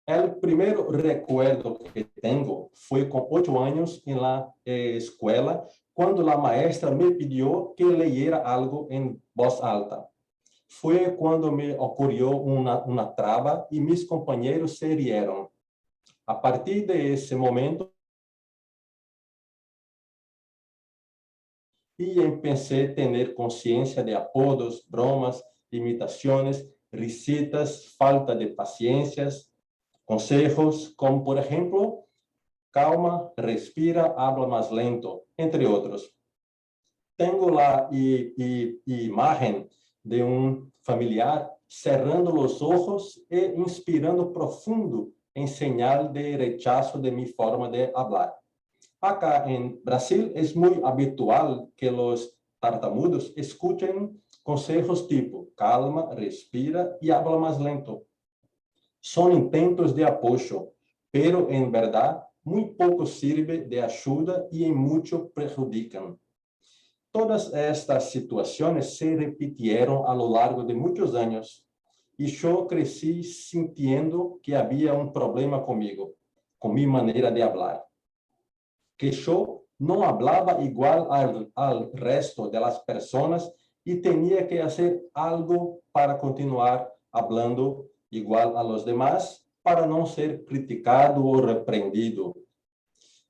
El primer recuerdo que tengo fue con 8 años en la escuela, cuando la maestra me pidió que leyera algo en voz alta. Fue cuando me ocurrió una traba y mis compañeros se rieron. A partir de ese momento, y empecé a tener conciencia de apodos, bromas, imitaciones, risitas, falta de paciencias, consejos, como por ejemplo, calma, respira, habla más lento, entre otros. Tengo la imagen de un familiar cerrando los ojos e inspirando profundo en señal de rechazo de mi forma de hablar. Acá en Brasil es muy habitual que los tartamudos escuchen consejos tipo calma, respira y habla más lento. Son intentos de apoyo, pero en verdad muy poco sirve de ayuda y en mucho perjudican. Todas estas situaciones se repitieron a lo largo de muchos años y yo crecí sintiendo que había un problema conmigo, con mi manera de hablar. Que yo no hablaba igual al resto de las personas y tenía que hacer algo para continuar hablando igual a los demás para no ser criticado o reprendido.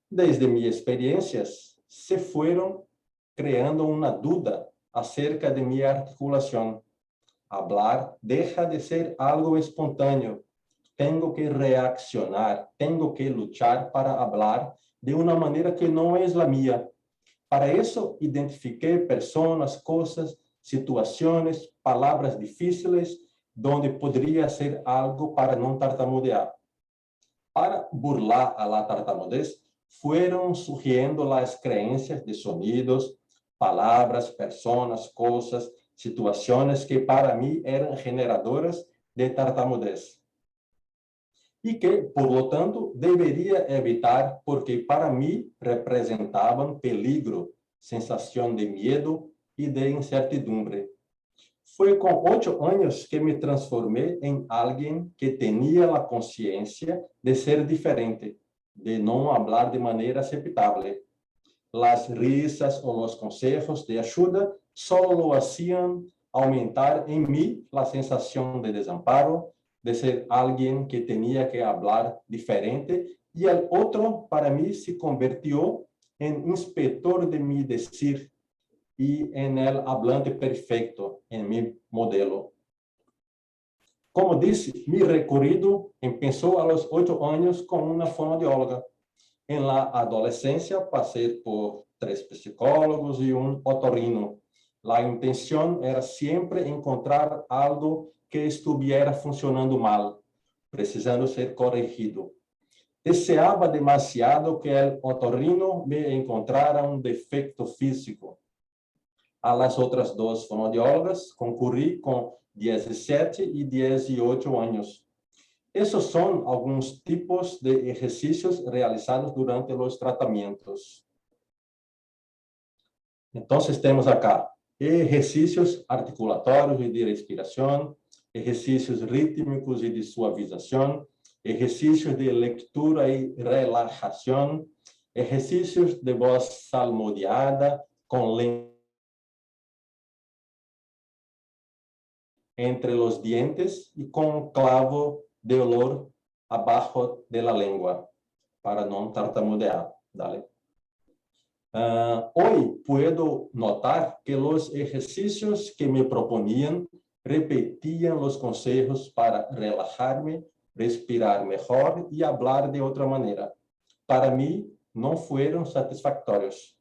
Desde mis experiencias se fueron creando una duda acerca de mi articulación. Hablar deja de ser algo espontáneo. Tengo que reaccionar, tengo que luchar para hablar de una manera que no es la mía. Para eso identifiqué personas, cosas, situaciones, palabras difíciles donde podría hacer algo para no tartamudear. Para burlar a la tartamudez, fueron surgiendo las creencias de sonidos, palabras, personas, cosas, situaciones que para mí eran generadoras de tartamudez. Y que, por lo tanto, debería evitar porque para mí representaban peligro, sensación de miedo y de incertidumbre. Fue con 8 años que me transformé en alguien que tenía la conciencia de ser diferente, de no hablar de manera aceptable. Las risas o los consejos de ayuda solo lo hacían aumentar en mí la sensación de desamparo, de ser alguien que tenía que hablar diferente, y el otro para mí se convirtió en inspector de mi decir y en el hablante perfecto, en mi modelo. Como disse, mi recorrido empezó a los 8 años con una fonoaudióloga. En la adolescencia pasé por 3 psicólogos y un otorrino. La intención era siempre encontrar algo que estuviera funcionando mal, precisando ser corregido. Deseaba demasiado que el otorrino me encontrara un defecto físico. A las otras 2 fonoaudiólogas concurrí con 17 y 18 años. Esos son algunos tipos de ejercicios realizados durante los tratamientos. Entonces tenemos acá ejercicios articulatorios y de respiración, ejercicios rítmicos y de suavización, ejercicios de lectura y relajación, ejercicios de voz salmodiada con lengua entre los dientes y con clavo de olor abajo de la lengua para no tartamudear. Dale. Hoy puedo notar que los ejercicios que me proponían repetían los consejos para relajarme, respirar mejor y hablar de otra manera. Para mí no fueron satisfactorios.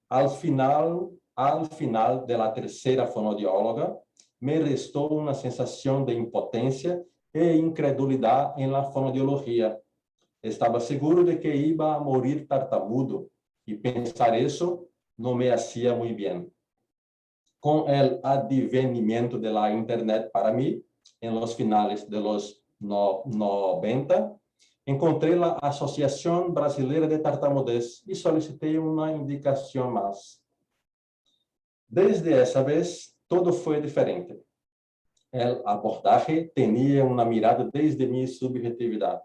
Al final de la tercera fonoaudióloga, me restó una sensación de impotencia e incredulidad en la fonoaudiología. Estaba seguro de que iba a morir tartamudo y pensar eso no me hacía muy bien. Con el advenimiento de la Internet para mí, en los finales de los 90, encontré la Asociación Brasileira de Tartamudez y solicité una indicación más. Desde esa vez, todo fue diferente. El abordaje tenía una mirada desde mi subjetividad.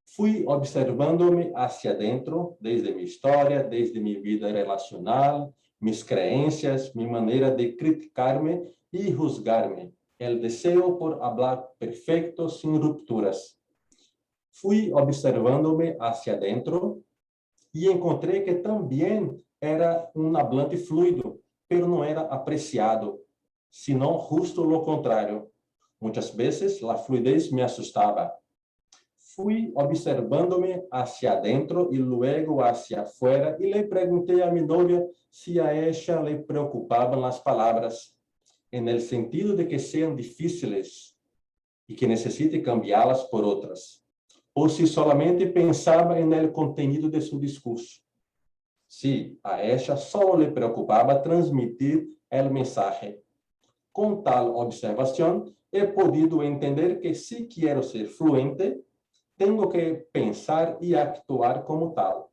Fui observándome hacia adentro, desde mi historia, desde mi vida relacional, mis creencias, mi manera de criticarme y juzgarme, el deseo por hablar perfecto sin rupturas. Fui observándome hacia adentro y encontré que también era un hablante fluido, pero no era apreciado, sino justo lo contrario. Muchas veces la fluidez me asustaba. Fui observándome hacia adentro y luego hacia afuera y le pregunté a mi novia si a ella le preocupaban las palabras, en el sentido de que sean difíciles y que necesite cambiarlas por otras, o si solamente pensaba en el contenido de su discurso. Sí, a ella solo le preocupaba transmitir el mensaje. Con tal observación, he podido entender que si quiero ser fluente, tengo que pensar y actuar como tal.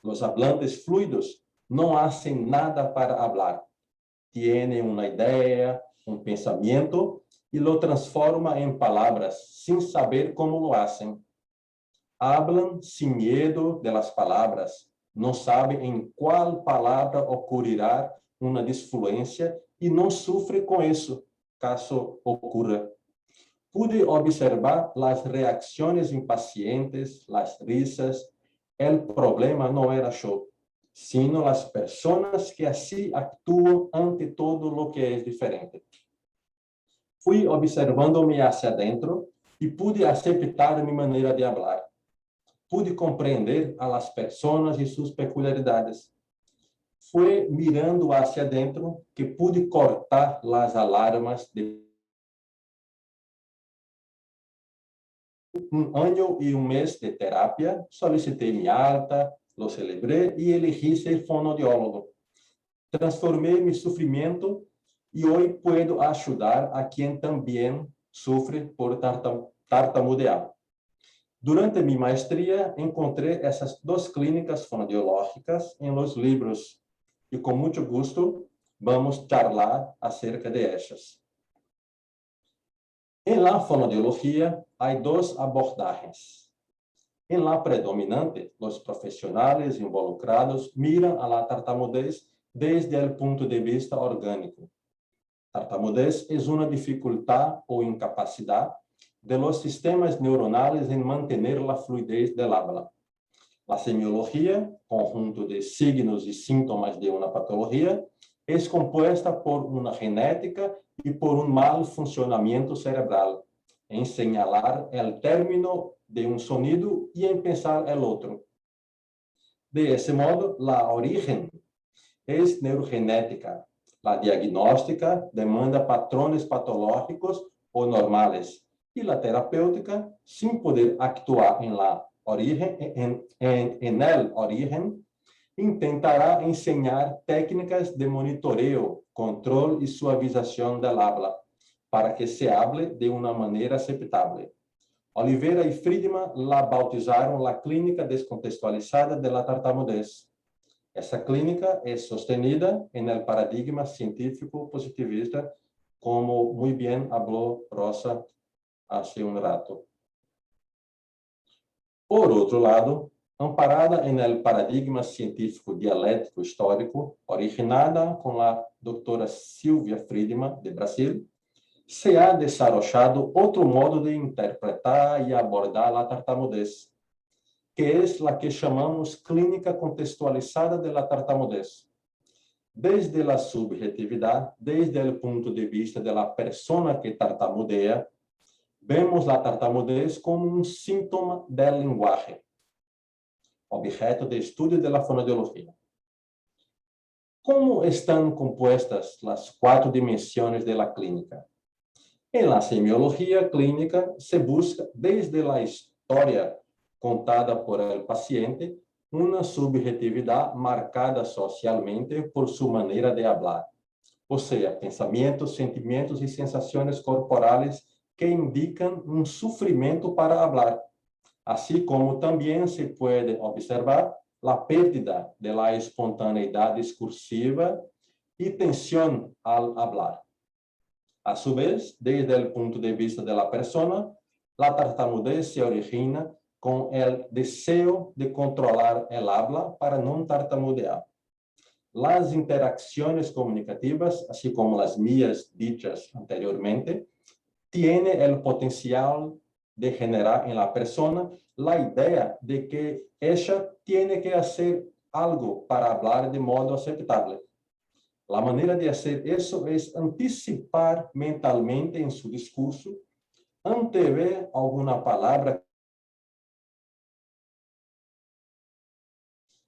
Los hablantes fluidos no hacen nada para hablar. Tienen una idea, un pensamiento y lo transforman en palabras sin saber cómo lo hacen. Hablan sin miedo de las palabras. No saben en cuál palabra ocurrirá una disfluencia y no sufre con eso, caso ocurra. Pude observar las reacciones impacientes, las risas. El problema no era yo, sino las personas que así actúan ante todo lo que es diferente. Fui observándome hacia adentro y pude aceptar mi manera de hablar. Pude comprender a las personas y sus peculiaridades. Fue mirando hacia adentro que pude cortar las alarmas de un año y un mes de terapia. Solicité mi alta, lo celebré y elegí ser fonoaudiólogo. Transformé mi sufrimiento y hoy puedo ayudar a quien también sufre por tartamudear. Durante mi maestría encontré esas 2 clínicas fonoaudiológicas en los libros y con mucho gusto vamos a charlar acerca de ellas. En la fonoaudiología hay 2 abordajes. En la predominante, los profesionales involucrados miran a la tartamudez desde el punto de vista orgánico. Tartamudez es una dificultad o incapacidad de los sistemas neuronales en mantener la fluidez del habla. La semiología, conjunto de signos y síntomas de una patología, es compuesta por una genética y por un mal funcionamiento cerebral, en señalar el término de un sonido y en pensar el otro. De ese modo, la origen es neurogenética. La diagnóstica demanda patrones patológicos o normales y la terapéutica, sin poder actuar en la origen, en el origen, intentará enseñar técnicas de monitoreo, control y suavización del habla para que se hable de una manera aceptable. Oliveira y Friedman la bautizaron la clínica descontextualizada de la tartamudez. Esa clínica es sostenida en el paradigma científico positivista, como muy bien habló Rosa hace un rato. Por otro lado, amparada en el paradigma científico dialéctico histórico, originada con la doctora Silvia Friedman, de Brasil, se ha desarrollado otro modo de interpretar y abordar la tartamudez, que es la que llamamos clínica contextualizada de la tartamudez. Desde la subjetividad, desde el punto de vista de la persona que tartamudea, vemos la tartamudez como un síntoma del lenguaje, objeto de estudio de la fonodiología. ¿Cómo están compuestas las 4 dimensiones de la clínica? En la semiología clínica se busca desde la historia contada por el paciente una subjetividad marcada socialmente por su manera de hablar, o sea, pensamientos, sentimientos y sensaciones corporales que indican un sufrimiento para hablar, así como también se puede observar la pérdida de la espontaneidad discursiva y tensión al hablar. A su vez, desde el punto de vista de la persona, la tartamudez se origina con el deseo de controlar el habla para no tartamudear. Las interacciones comunicativas, así como las mías dichas anteriormente, tienen el potencial de generar en la persona la idea de que ella tiene que hacer algo para hablar de modo aceptable. La manera de hacer eso es anticipar mentalmente en su discurso, antever alguna palabra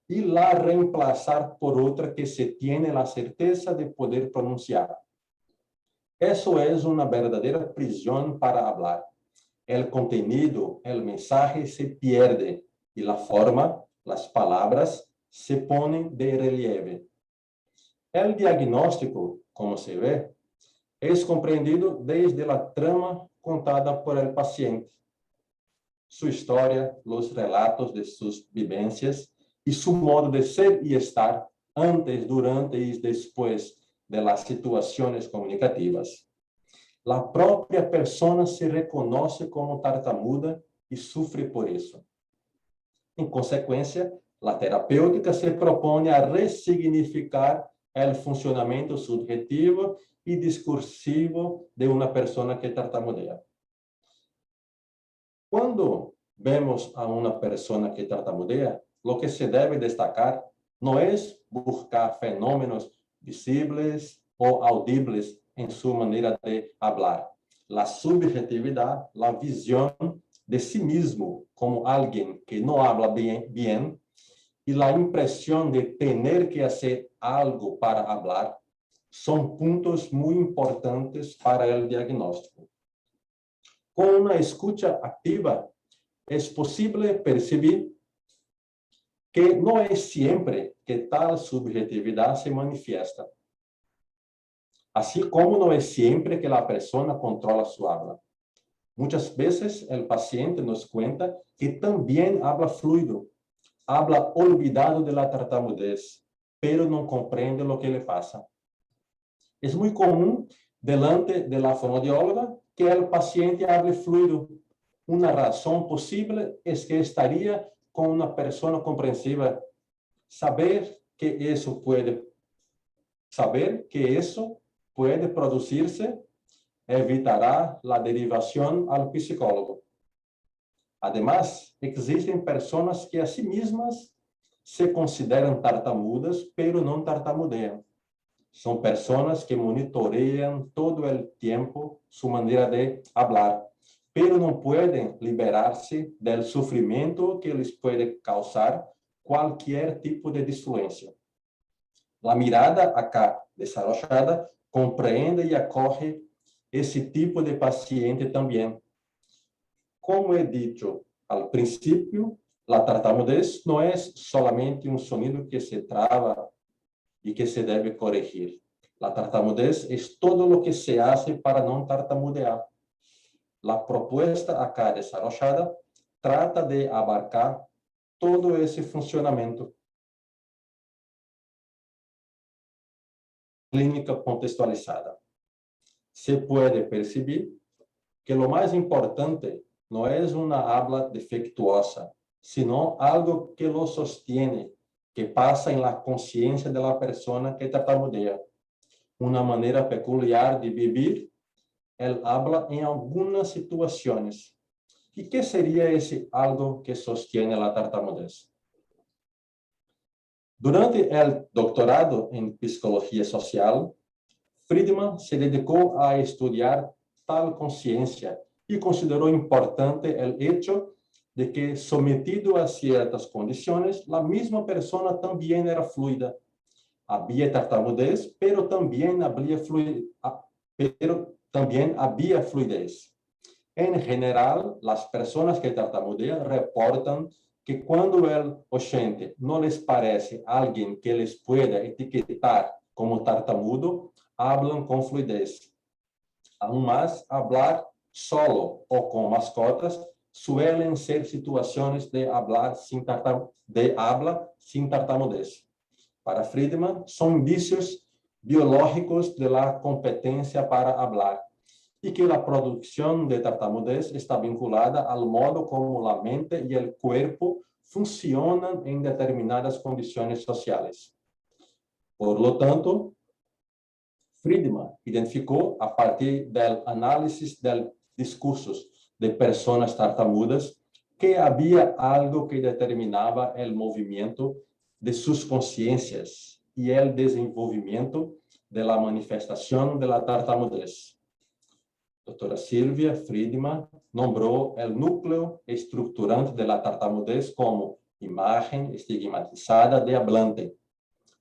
y la reemplazar por otra que se tiene la certeza de poder pronunciar. Eso es una verdadera prisión para hablar. El contenido, el mensaje se pierde y la forma, las palabras, se ponen de relieve. El diagnóstico, como se ve, es comprendido desde la trama contada por el paciente, su historia, los relatos de sus vivencias y su modo de ser y estar antes, durante y después de las situaciones comunicativas. La propia persona se reconoce como tartamuda y sufre por eso. En consecuencia, la terapéutica se propone a resignificar el funcionamiento subjetivo y discursivo de una persona que tartamudea. Cuando vemos a una persona que tartamudea, lo que se debe destacar no es buscar fenómenos visibles o audibles en su manera de hablar. La subjetividad, la visión de sí mismo como alguien que no habla bien y la impresión de tener que hacer algo para hablar son puntos muy importantes para el diagnóstico. Con una escucha activa es posible percibir que no es siempre que tal subjetividad se manifiesta, así como no es siempre que la persona controla su habla. Muchas veces el paciente nos cuenta que también habla fluido, habla olvidado de la tartamudez, pero no comprende lo que le pasa. Es muy común delante de la fonodióloga que el paciente hable fluido, Una razón posible es que estaría con una persona comprensiva. Saber que eso puede producirse evitará la derivación al psicólogo. Además, existen personas que a sí mismas se consideran tartamudas, pero no tartamudean. Son personas que monitorean todo el tiempo su manera de hablar, pero no pueden liberarse del sufrimiento que les puede causar cualquier tipo de disfluencia. La mirada acá desarrollada comprende y acoge ese tipo de paciente también. Como he dicho al principio, la tartamudez no es solamente un sonido que se traba y que se debe corregir. La tartamudez es todo lo que se hace para no tartamudear. La propuesta acá desarrollada trata de abarcar todo ese funcionamiento. Clínica contextualizada. Se puede percibir que lo más importante no es una habla defectuosa, sino algo que lo sostiene, que pasa en la conciencia de la persona que tartamudea. Una manera peculiar de vivir el habla en algunas situaciones. ¿Y qué sería ese algo que sostiene la tartamudez? Durante el doctorado en psicología social, Friedman se dedicó a estudiar tal conciencia y consideró importante el hecho de que, sometido a ciertas condiciones, la misma persona también era fluida. Había tartamudez, pero también había fluidez. En general, las personas que tartamudean reportan que cuando el oyente no les parece alguien que les pueda etiquetar como tartamudo, hablan con fluidez. Aún más, hablar solo o con mascotas suelen ser situaciones de habla sin tartamudez. Para Friedman, son indicios biológicos de la competencia para hablar y que la producción de tartamudez está vinculada al modo como la mente y el cuerpo funcionan en determinadas condiciones sociales. Por lo tanto, Friedman identificó a partir del análisis de discursos de personas tartamudas que había algo que determinaba el movimiento de sus conciencias y el desenvolvimiento de la manifestación de la tartamudez. Doctora Silvia Friedman nombró el núcleo estructurante de la tartamudez como imagen estigmatizada de hablante.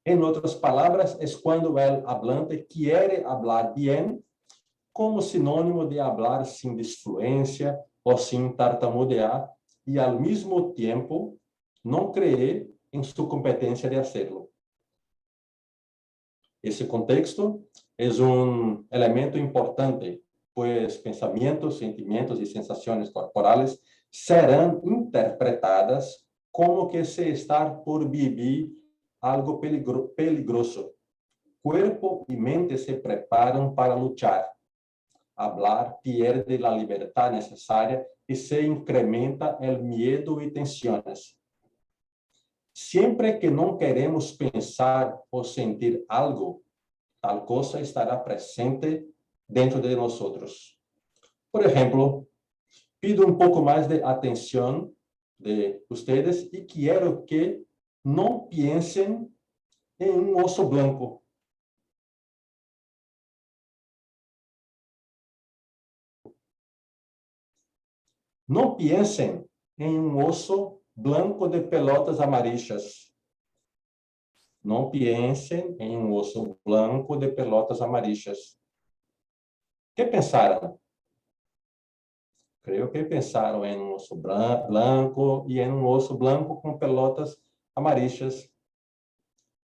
En otras palabras, es cuando el hablante quiere hablar bien como sinónimo de hablar sin disfluencia o sin tartamudear y al mismo tiempo no cree en su competencia de hacerlo. Ese contexto es un elemento importante, pues pensamientos, sentimientos y sensaciones corporales serán interpretadas como que se está por vivir algo peligroso. Cuerpo y mente se preparan para luchar. Hablar pierde la libertad necesaria y se incrementa el miedo y tensiones. Siempre que no queremos pensar o sentir algo, tal cosa estará presente dentro de nosotros. Por ejemplo, pido un poco más de atención de ustedes y quiero que no piensen en un oso blanco. No piensen en un oso blanco de pelotas amarillas. No piensen en un oso blanco de pelotas amarillas. ¿Qué pensaron? Creo que pensaron en un oso blanco y en un oso blanco con pelotas amarillas.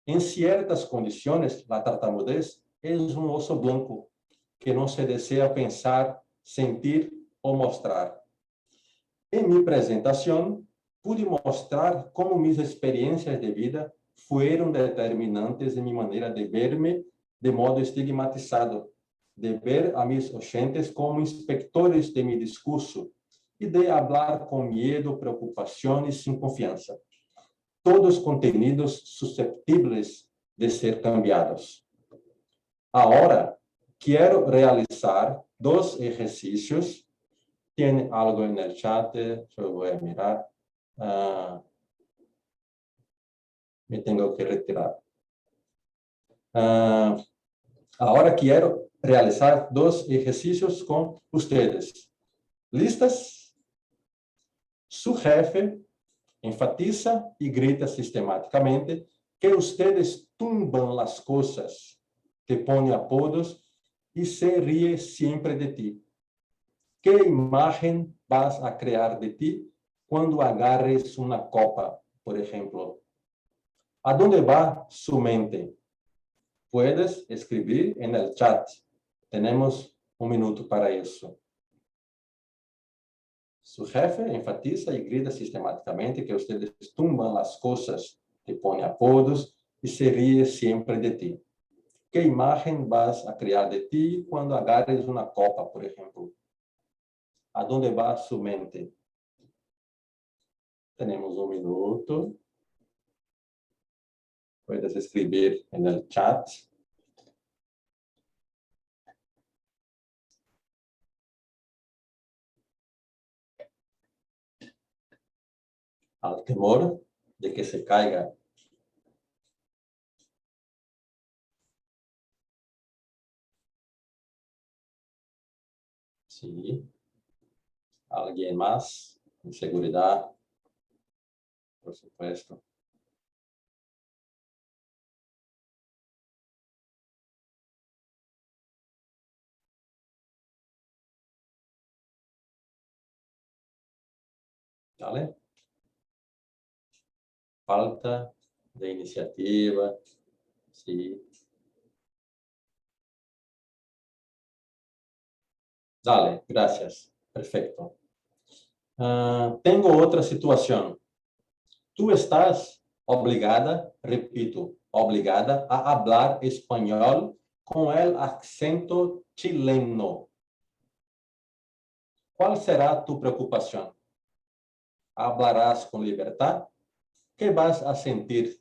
En ciertas condiciones, la tartamudez es un oso blanco que no se desea pensar, sentir o mostrar. En mi presentación, pude mostrar cómo mis experiencias de vida fueron determinantes en mi manera de verme de modo estigmatizado, de ver a mis oyentes como inspectores de mi discurso y de hablar con miedo, preocupación y sin confianza. Todos contenidos susceptibles de ser cambiados. Ahora, quiero realizar 2 ejercicios. Tiene algo en el chat, yo voy a mirar. Me tengo que retirar. Ahora quiero realizar 2 ejercicios con ustedes. ¿Listas? Su jefe enfatiza y grita sistemáticamente que ustedes tumban las cosas, te pone apodos y se ríe siempre de ti. ¿Qué imagen vas a crear de ti cuando agarres una copa, por ejemplo? ¿A dónde va su mente? Puedes escribir en el chat. Tenemos 1 minuto para eso. Su jefe enfatiza y grita sistemáticamente que ustedes tumban las cosas, te pone apodos y se ríe siempre de ti. ¿Qué imagen vas a crear de ti cuando agarres una copa, por ejemplo? ¿A dónde va su mente? Tenemos 1 minuto. Puedes escribir en el chat. Al temor de que se caiga. Sí. ¿Alguien más? Inseguridad. Por supuesto. ¿Vale? Falta de iniciativa. Sí. Dale, gracias. Perfecto. Tengo otra situación. Tú estás obligada, repito, obligada a hablar español con el acento chileno. ¿Cuál será tu preocupación? ¿Hablarás con libertad? ¿Qué vas a sentir?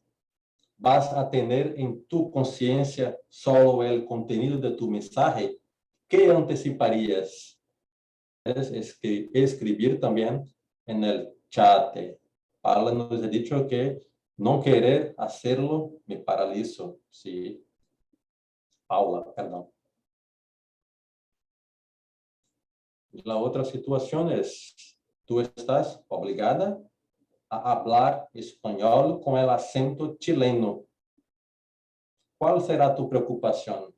¿Vas a tener en tu conciencia solo el contenido de tu mensaje? ¿Qué anticiparías? Puedes escribir también en el chat. Paula nos ha dicho que no querer hacerlo me paralizo. Sí. Paula, perdón. La otra situación es, tú estás obligada a hablar español con el acento chileno. ¿Cuál será tu preocupación?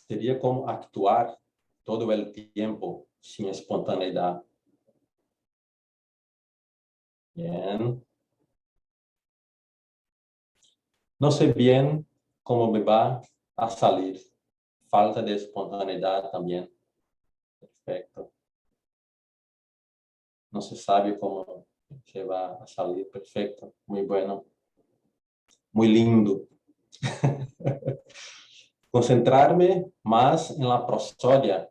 Sería como actuar todo el tiempo sin espontaneidad. Bien. No sé bien cómo me va a salir. Falta de espontaneidad también. Perfecto. No se sabe cómo se va a salir. Perfecto. Muy bueno. Muy lindo. Concentrarme más en la prosodia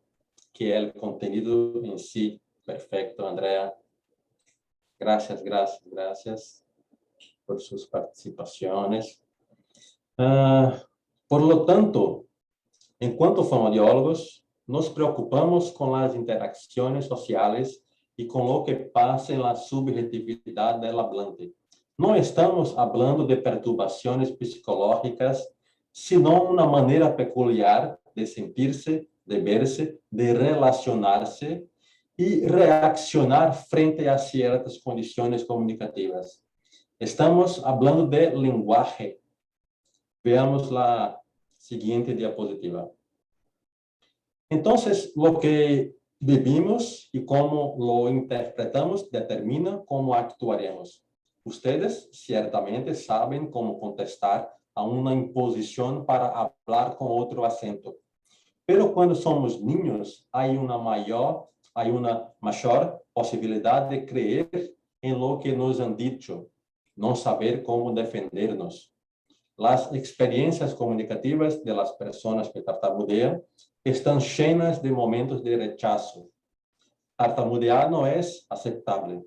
que el contenido en sí. Perfecto, Andrea. Gracias, gracias, gracias por sus participaciones. Por lo tanto, en cuanto fonoaudiólogos, nos preocupamos con las interacciones sociales y con lo que pasa en la subjetividad del hablante. No estamos hablando de perturbaciones psicológicas, sino una manera peculiar de sentirse, de verse, de relacionarse y reaccionar frente a ciertas condiciones comunicativas. Estamos hablando de lenguaje. Veamos la siguiente diapositiva. Entonces, lo que vivimos y cómo lo interpretamos determina cómo actuaremos. Ustedes ciertamente saben cómo contestar a una imposición para hablar con otro acento. Pero cuando somos niños, hay una mayor posibilidad de creer en lo que nos han dicho, no saber cómo defendernos. Las experiencias comunicativas de las personas que tartamudean están llenas de momentos de rechazo. Tartamudear no es aceptable.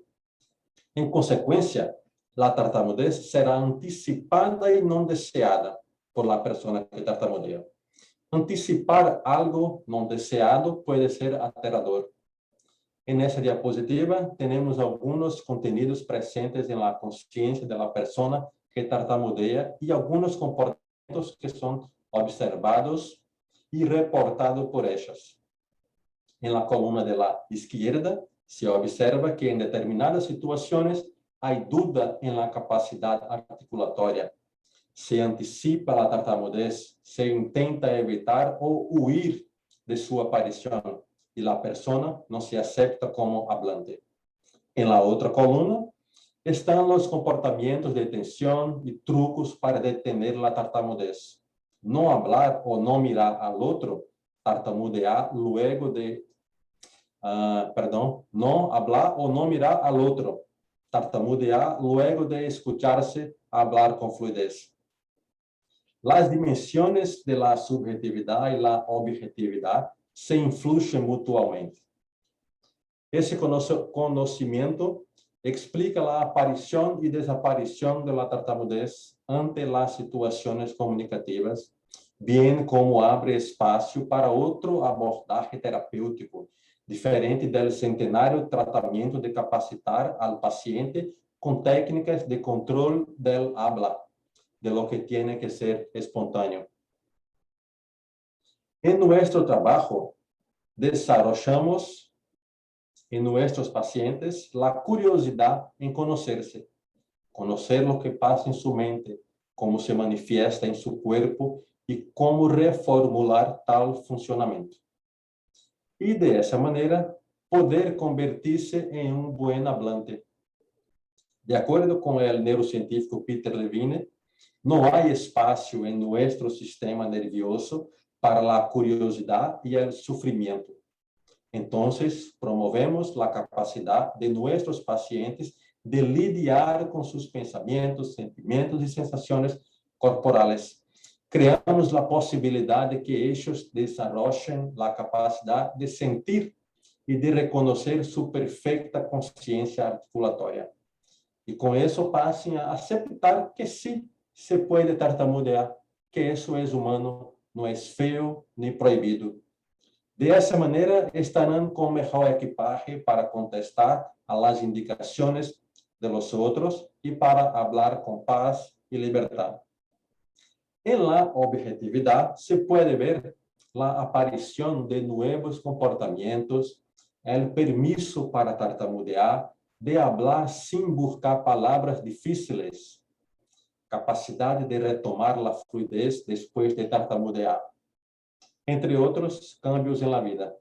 En consecuencia, la tartamudez será anticipada y no deseada por la persona que tartamudea. Anticipar algo no deseado puede ser aterrador. En esta diapositiva tenemos algunos contenidos presentes en la conciencia de la persona que tartamudea y algunos comportamientos que son observados y reportados por ellas. En la columna de la izquierda se observa que en determinadas situaciones hay duda en la capacidad articulatoria. Se anticipa la tartamudez, se intenta evitar o huir de su aparición y la persona no se acepta como hablante. En la otra columna están los comportamientos de tensión y trucos para detener la tartamudez. No hablar o no mirar al otro, tartamudear luego de no hablar o no mirar al otro, tartamudear luego de escucharse hablar con fluidez. Las dimensiones de la subjetividad y la objetividad se influyen mutuamente. Ese conocimiento explica la aparición y desaparición de la tartamudez ante las situaciones comunicativas, bien como abre espacio para otro abordaje terapêutico, diferente del centenario tratamiento de capacitar al paciente con técnicas de control del habla, de lo que tiene que ser espontáneo. En nuestro trabajo, desarrollamos en nuestros pacientes la curiosidad en conocerse, conocer lo que pasa en su mente, cómo se manifiesta en su cuerpo y cómo reformular tal funcionamiento. Y de esa manera, poder convertirse en un buen hablante. De acuerdo con el neurocientífico Peter Levine, no hay espacio en nuestro sistema nervioso para la curiosidad y el sufrimiento. Entonces, promovemos la capacidad de nuestros pacientes de lidiar con sus pensamientos, sentimientos y sensaciones corporales. Creamos la posibilidad de que ellos desarrollen la capacidad de sentir y de reconocer su perfecta conciencia articulatoria. Y con eso pasen a aceptar que sí se puede tartamudear, que eso es humano, no es feo ni prohibido. De esa manera estarán con mejor equipaje para contestar a las indicaciones de los otros y para hablar con paz y libertad. En la objetividad se puede ver la aparición de nuevos comportamientos, el permiso para tartamudear, de hablar sin buscar palabras difíciles, capacidad de retomar la fluidez después de tartamudear, entre otros cambios en la vida.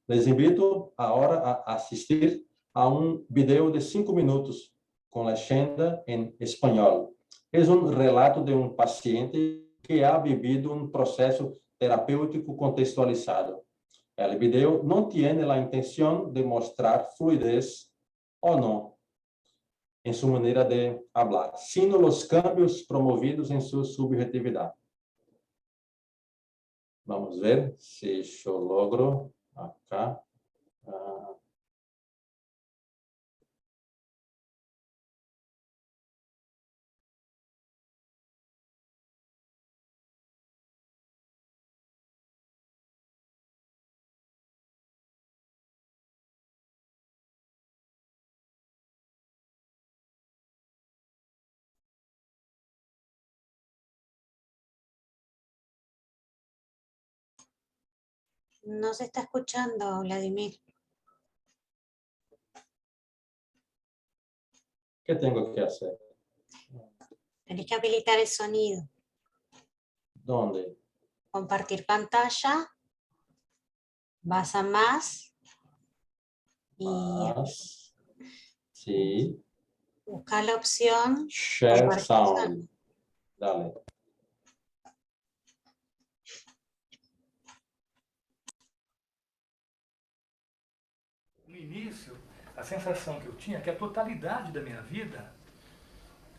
Les invito ahora a asistir a un video de 5 minutos con legenda en español. Es un relato de un paciente que ha vivido un proceso terapéutico contextualizado. El video no tiene la intención de mostrar fluidez o no en su manera de hablar, sino los cambios promovidos en su subjetividad. Vamos a ver si yo logro acá. No se está escuchando, Vladimir. ¿Qué tengo que hacer? Tenés que habilitar el sonido. ¿Dónde? Compartir pantalla. Vas a más. Y Más. Sí. buscar la opción Share sound. Dale. No início, a sensação que eu tinha é que a totalidade da minha vida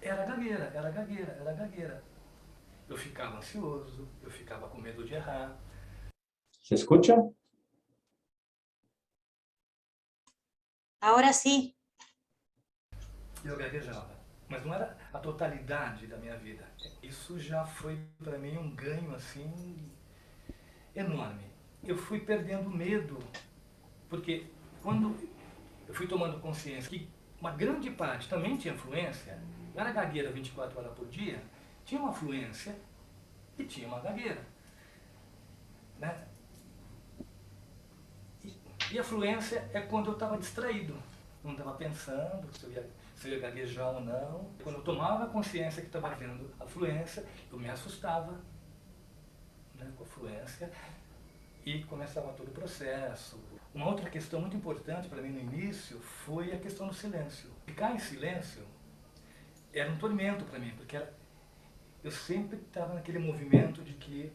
era gagueira, era gagueira, era gagueira. Eu ficava ansioso, eu ficava com medo de errar. ¿Se escucha? Ahora sí. Eu gaguejava. Mas não era a totalidade da minha vida. Isso já foi para mim um ganho assim enorme. Eu fui perdendo medo, porque quando eu fui tomando consciência que uma grande parte também tinha fluência, não era gagueira 24 horas por dia, tinha uma fluência e tinha uma gagueira. Né? E a fluência é quando eu estava distraído, não estava pensando se eu ia gaguejar ou não. Quando eu tomava consciência que estava vendo a fluência, eu me assustava, né, com a fluência e começava todo o processo. Uma outra questão muito importante para mim no início foi a questão do silêncio. Ficar em silêncio era um tormento para mim, porque eu sempre estava naquele movimento de que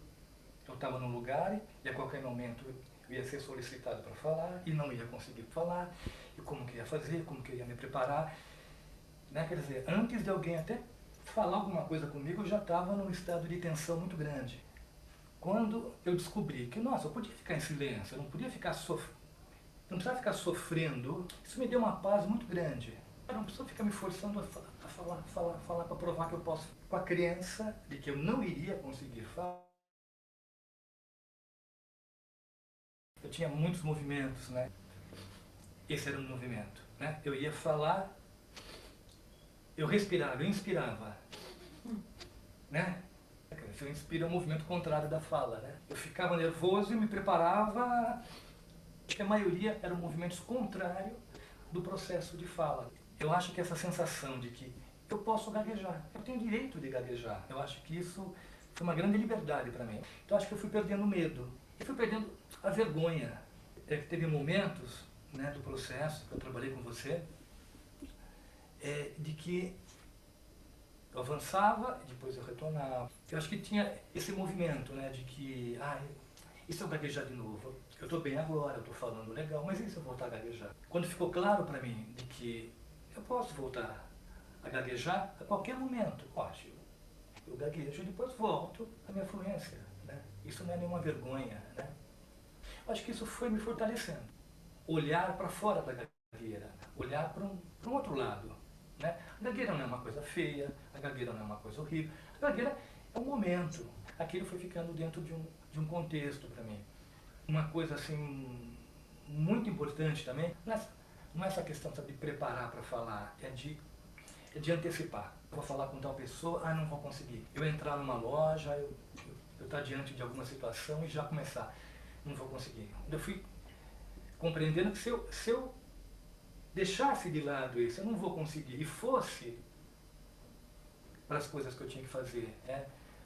eu estava num lugar e a qualquer momento eu ia ser solicitado para falar e não ia conseguir falar, e como que ia fazer, como que eu ia me preparar. Né? Quer dizer, antes de alguém até falar alguma coisa comigo, eu já estava num estado de tensão muito grande. Quando eu descobri que, nossa, eu podia ficar em silêncio, eu não podia ficar não precisava ficar sofrendo, isso me deu uma paz muito grande. Eu não preciso ficar me forçando a falar para provar que eu posso. Com a crença de que eu não iria conseguir falar. Eu tinha muitos movimentos, né? Esse era um movimento, né? Eu ia falar, eu respirava, eu inspirava, né? Se eu inspiro é um movimento contrário da fala, né? Eu ficava nervoso e me preparava, porque a maioria eram movimentos contrários do processo de fala. Eu acho que essa sensação de que eu posso gaguejar, eu tenho direito de gaguejar, eu acho que isso foi uma grande liberdade para mim. Então acho que eu fui perdendo medo, eu fui perdendo a vergonha. Teve momentos, né, do processo que eu trabalhei com você, de que eu avançava e depois eu retornava. Eu acho que tinha esse movimento, né, de que, e se eu gaguejar de novo? Eu estou bem agora, eu estou falando legal, mas e se eu voltar a gaguejar? Quando ficou claro para mim de que eu posso voltar a gaguejar a qualquer momento, eu gaguejo e depois volto à minha fluência, né? Isso não é nenhuma vergonha, né? Eu acho que isso foi me fortalecendo. Olhar para fora da gagueira, olhar para um outro lado. Né? A gagueira não é uma coisa feia, a gagueira não é uma coisa horrível, a gagueira é um momento. Aquilo foi ficando dentro de um contexto para mim. Uma coisa assim muito importante também, não é essa questão, sabe, de preparar para falar, é de antecipar. Eu vou falar com tal pessoa, não vou conseguir. Eu entrar numa loja, eu estar diante de alguma situação e já começar, não vou conseguir. Eu fui compreendendo que se eu deixasse de lado isso, eu não vou conseguir, e fosse para as coisas que eu tinha que fazer,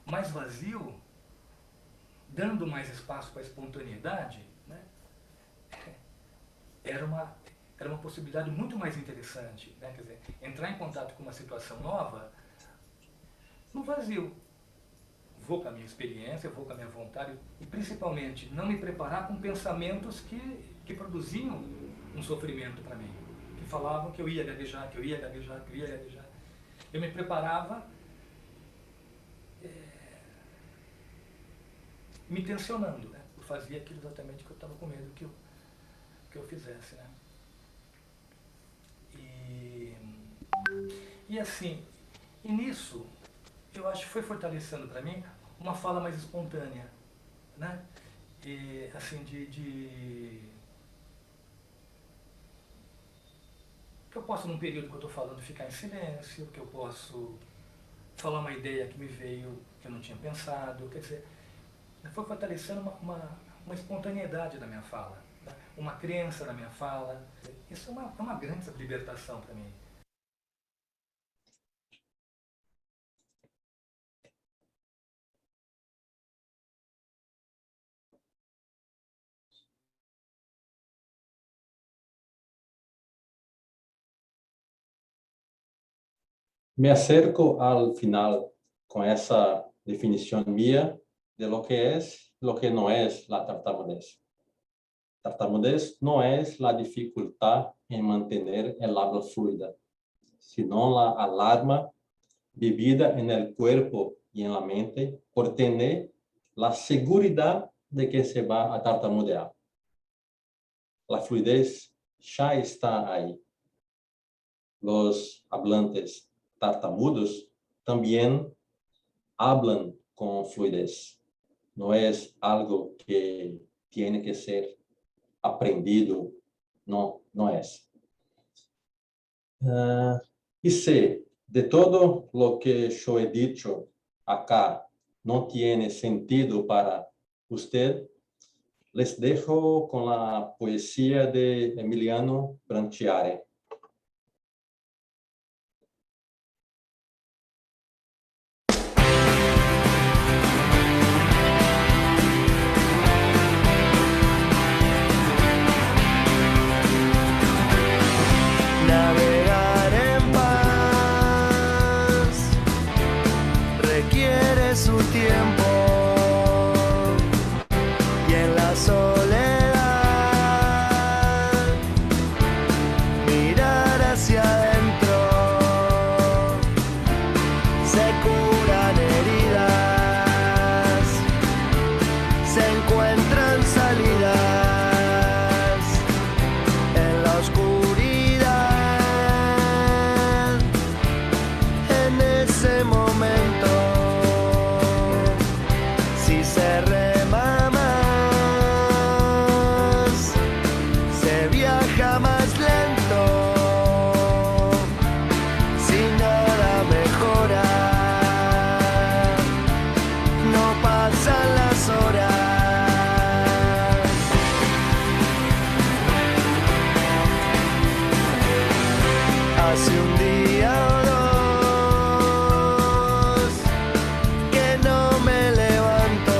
mais vazio, dando mais espaço para a espontaneidade, né, era uma possibilidade muito mais interessante, né, quer dizer, entrar em contato com uma situação nova, no vazio. Vou com a minha experiência, vou com a minha vontade, e principalmente não me preparar com pensamentos que produziam um sofrimento para mim. Falavam que eu ia gaguejar, que eu ia gaguejar, que eu ia gaguejar. Eu me preparava me tensionando, né? Eu fazia aquilo exatamente que eu estava com medo que eu fizesse, né? E assim, e nisso, eu acho que foi fortalecendo para mim uma fala mais espontânea, né? E assim, que eu posso, num período que eu estou falando, ficar em silêncio, que eu posso falar uma ideia que me veio, que eu não tinha pensado, quer dizer, foi fortalecendo uma espontaneidade da minha fala, né? Uma crença da minha fala. Isso é uma grande libertação para mim. Me acerco al final con esa definición mía de lo que es, lo que no es la tartamudez. Tartamudez no es la dificultad en mantener el habla fluida, sino la alarma vivida en el cuerpo y en la mente por tener la seguridad de que se va a tartamudear. La fluidez ya está ahí. Los hablantes tartamudos también hablan con fluidez. No es algo que tiene que ser aprendido. No, no es. Y si de todo lo que yo he dicho acá no tiene sentido para usted, les dejo con la poesía de Emiliano Branchiari. Navegar en paz requiere su tiempo, y en la soledad mirar hacia adentro se curan heridas, se encuentran salidas en la oscuridad. En ese momento, si se rema más, se viaja más lento. Si nada mejora, no pasan las horas. Hace un día o dos que no me levanto,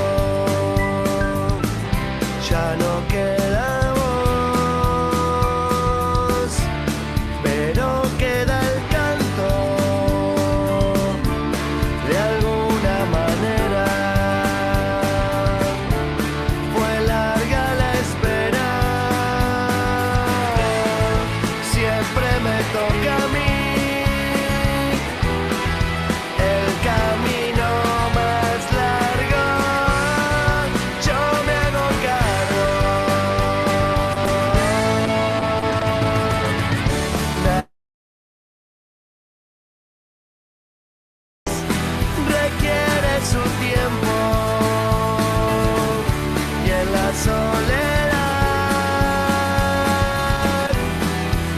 ya no queda voz, pero queda el canto. De alguna manera fue larga la espera. Siempre me toca a mí el camino más largo. Yo me hago cargo. Requiere su tiempo, y en la soledad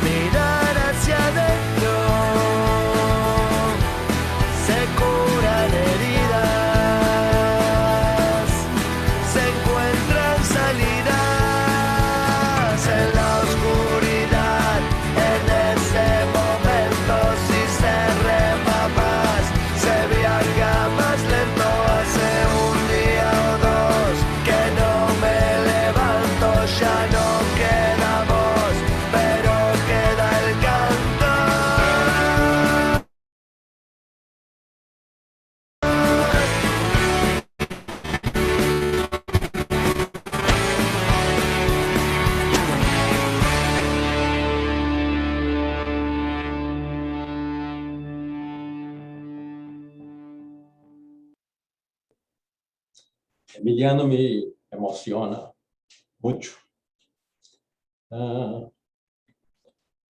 mirar hacia adentro se curan heridas, se encuentran salidas en la oscuridad. En ese momento, si se rema más, se viaja más lento. Hace un día o dos que no me levanto, ya no queda voz, pero queda el canto. Emiliano me emociona mucho.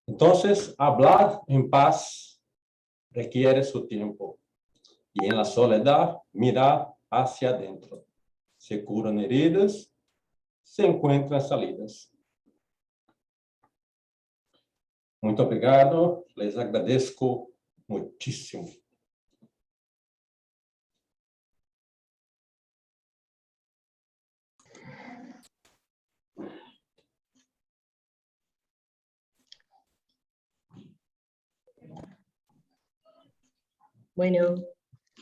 Entonces, hablar en paz requiere su tiempo, y en la soledad mirar hacia adentro. Se curan heridas, se encuentran salidas. Muito obrigado, les agradezco muchísimo. Bueno,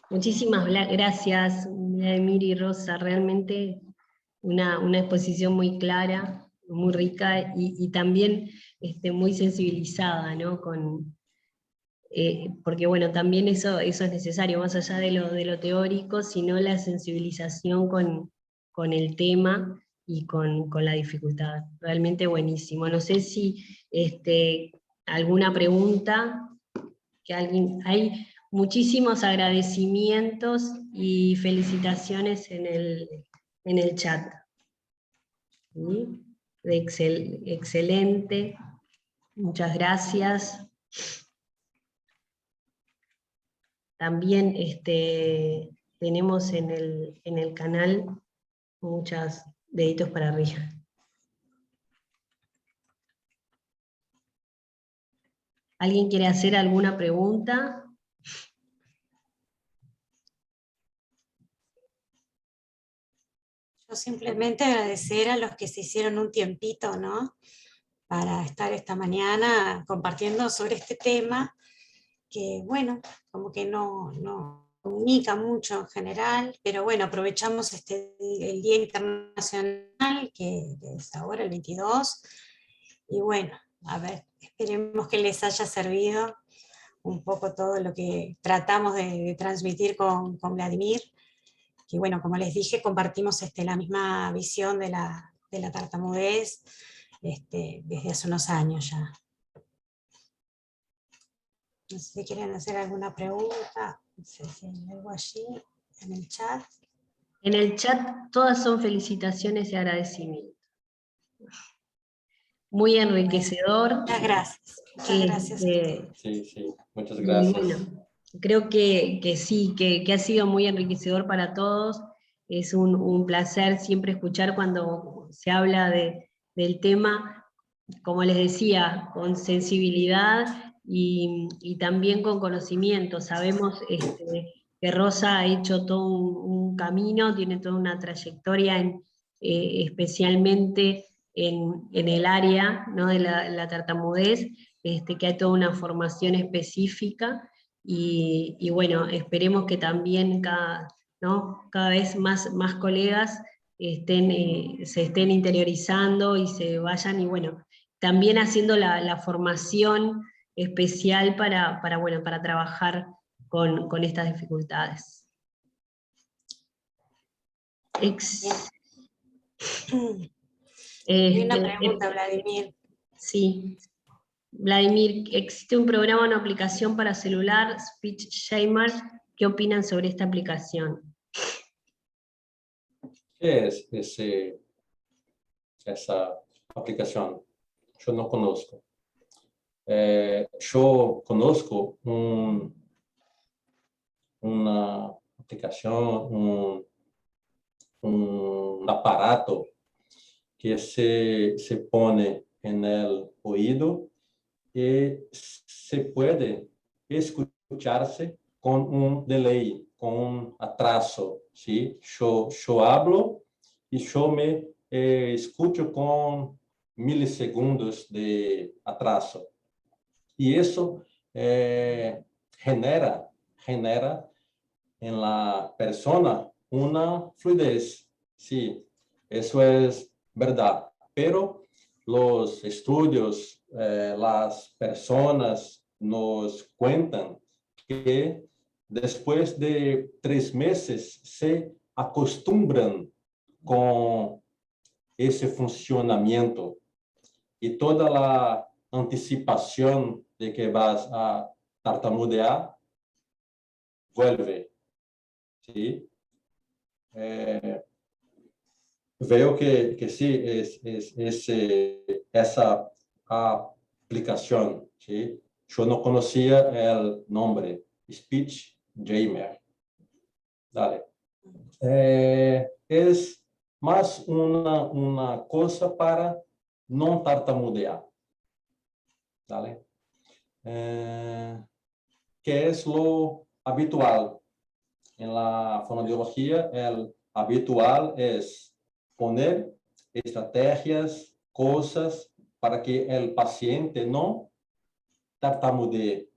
muchísimas gracias, Vladimir y Rosa. Realmente una exposición muy clara, muy rica y también muy sensibilizada, ¿no? porque bueno, también eso es necesario, más allá de lo teórico, sino la sensibilización con el tema y con la dificultad. Realmente buenísimo. No sé si alguna pregunta, que hay muchísimos agradecimientos y felicitaciones en el chat. ¿Sí? Excelente, muchas gracias. También tenemos en el canal muchos deditos para arriba. ¿Alguien quiere hacer alguna pregunta? Yo simplemente agradecer a los que se hicieron un tiempito, ¿no?, para estar esta mañana compartiendo sobre este tema, que bueno, como que no comunica mucho en general, pero bueno, aprovechamos el Día Internacional, que es ahora el 22, y bueno, a ver, esperemos que les haya servido un poco todo lo que tratamos de transmitir con Vladimir, que bueno, como les dije, compartimos la misma visión de la tartamudez desde hace unos años ya. No sé si quieren hacer alguna pregunta, no sé si hay algo allí en el chat. En el chat todas son felicitaciones y agradecimientos. Muy enriquecedor. Muchas gracias. Muchas gracias. Sí, muchas gracias. Bueno, creo que sí, que ha sido muy enriquecedor para todos. Es un placer siempre escuchar cuando se habla del tema, como les decía, con sensibilidad y también con conocimiento. Sabemos que Rosa ha hecho todo un camino, tiene toda una trayectoria, especialmente en el área, ¿no?, de la tartamudez, que hay toda una formación específica, y bueno, esperemos que también cada vez más colegas se estén interiorizando y se vayan, y bueno, también haciendo la formación especial para trabajar con estas dificultades. Hay una pregunta, Vladimir. Sí. Vladimir, ¿existe un programa o una aplicación para celular, SpeechShamer? ¿Qué opinan sobre esta aplicación? ¿Qué es esa aplicación? Yo no conozco. Yo conozco una aplicación, un aparato que se pone en el oído y se puede escucharse con un delay, con un atraso, ¿sí? Yo hablo y yo me escucho con milisegundos de atraso. Y eso genera en la persona una fluidez. Sí, eso es verdad. Pero los estudios, las personas nos cuentan que después de 3 meses se acostumbran con ese funcionamiento y toda la anticipación de que vas a tartamudear vuelve, ¿sí? Veo que sí, esa aplicación, ¿sí? Yo no conocía el nombre, SpeechShamer. Dale. Es más una cosa para no tartamudear. ¿Vale? Que es lo habitual. En la fonoaudiología, el habitual es poner estrategias, cosas para que el paciente no tartamudee.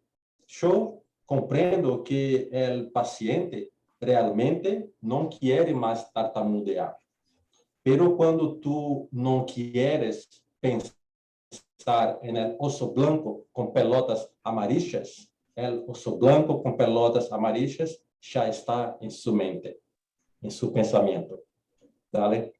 Yo comprendo que el paciente realmente no quiere más tartamudear. Pero cuando tú no quieres pensar en el oso blanco con pelotas amarillas, el oso blanco con pelotas amarillas ya está en su mente, en su pensamiento. ¿Vale?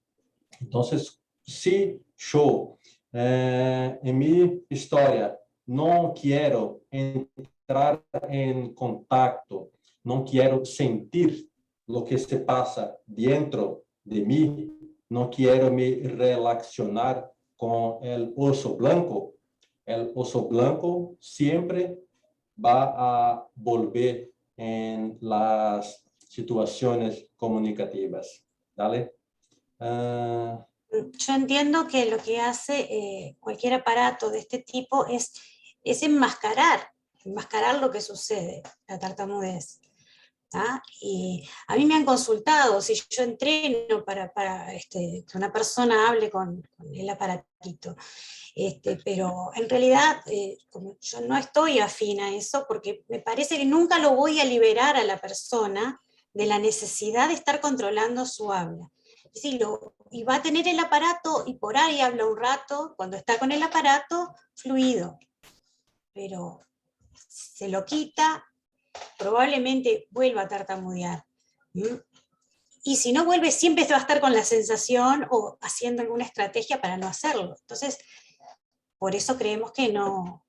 Entonces, si yo en mi historia no quiero entrar en contacto, no quiero sentir lo que se pasa dentro de mí, no quiero me relacionar con el oso blanco siempre va a volver en las situaciones comunicativas. ¿Vale? Yo entiendo que lo que hace cualquier aparato de este tipo es enmascarar lo que sucede, la tartamudez. ¿Ah? Y a mí me han consultado si yo entreno para que una persona hable con el aparatito. Pero en realidad como yo no estoy afín a eso, porque me parece que nunca lo voy a liberar a la persona de la necesidad de estar controlando su habla. Y va a tener el aparato y por ahí habla un rato, cuando está con el aparato, fluido. Pero se lo quita, probablemente vuelva a tartamudear. Y si no vuelve, siempre va a estar con la sensación o haciendo alguna estrategia para no hacerlo. Entonces, por eso creemos que no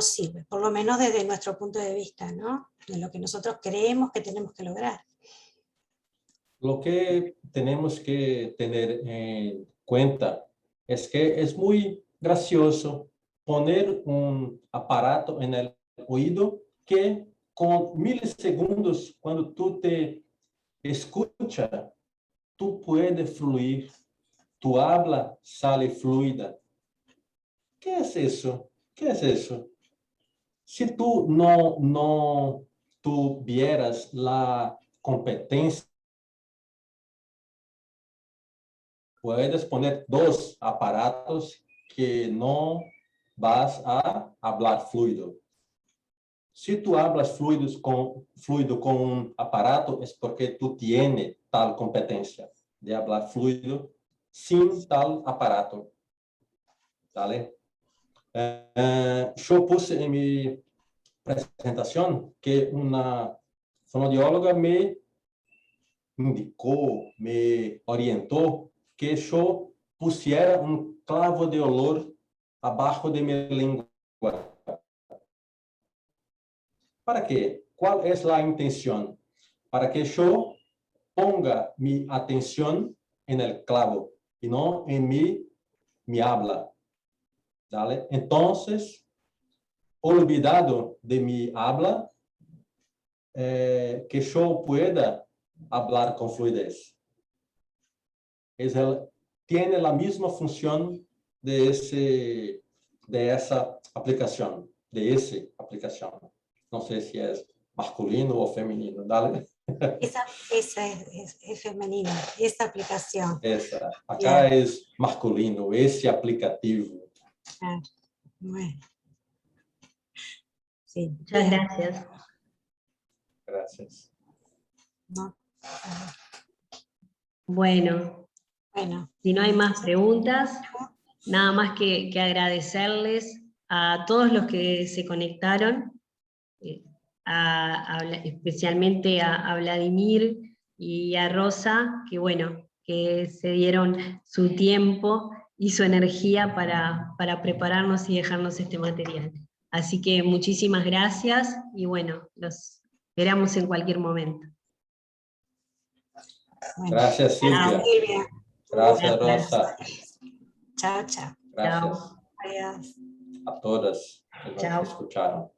sirve, por lo menos desde nuestro punto de vista, ¿no? De lo que nosotros creemos que tenemos que lograr. Lo que tenemos que tener en cuenta es que es muy gracioso poner un aparato en el oído que con milisegundos, cuando tú te escuchas, tú puedes fluir, tu habla sale fluida. ¿Qué es eso? ¿Qué es eso? Si tú no tuvieras la competencia, puedes poner 2 aparatos que no vas a hablar fluido. Si tú hablas fluido con un aparato, es porque tú tienes tal competencia de hablar fluido sin tal aparato. ¿Vale? Yo puse en mi presentación que una fonoaudióloga me indicó, me orientó que yo pusiera un clavo de olor abajo de mi lengua. ¿Para qué? ¿Cuál es la intención? Para que yo ponga mi atención en el clavo y no en mi habla. ¿Vale? Entonces, olvidado de mi habla, que yo pueda hablar con fluidez. Tiene la misma función de esa aplicación, de esa aplicación. No sé si es masculino o femenino, ¿dale? Esa es femenina, esa aplicación. Esa. Acá es masculino, ese aplicativo. Bueno. Sí. Muchas gracias. Gracias. No. Bueno, si no hay más preguntas, nada más que agradecerles a todos los que se conectaron, especialmente a Vladimir y a Rosa, que bueno, que se dieron su tiempo y su energía para prepararnos y dejarnos este material. Así que muchísimas gracias y bueno, los esperamos en cualquier momento. Bueno, gracias, Silvia. Gracias, Rosa. Chao, chao. Gracias. Chao. Adiós. A todas que nos escucharon.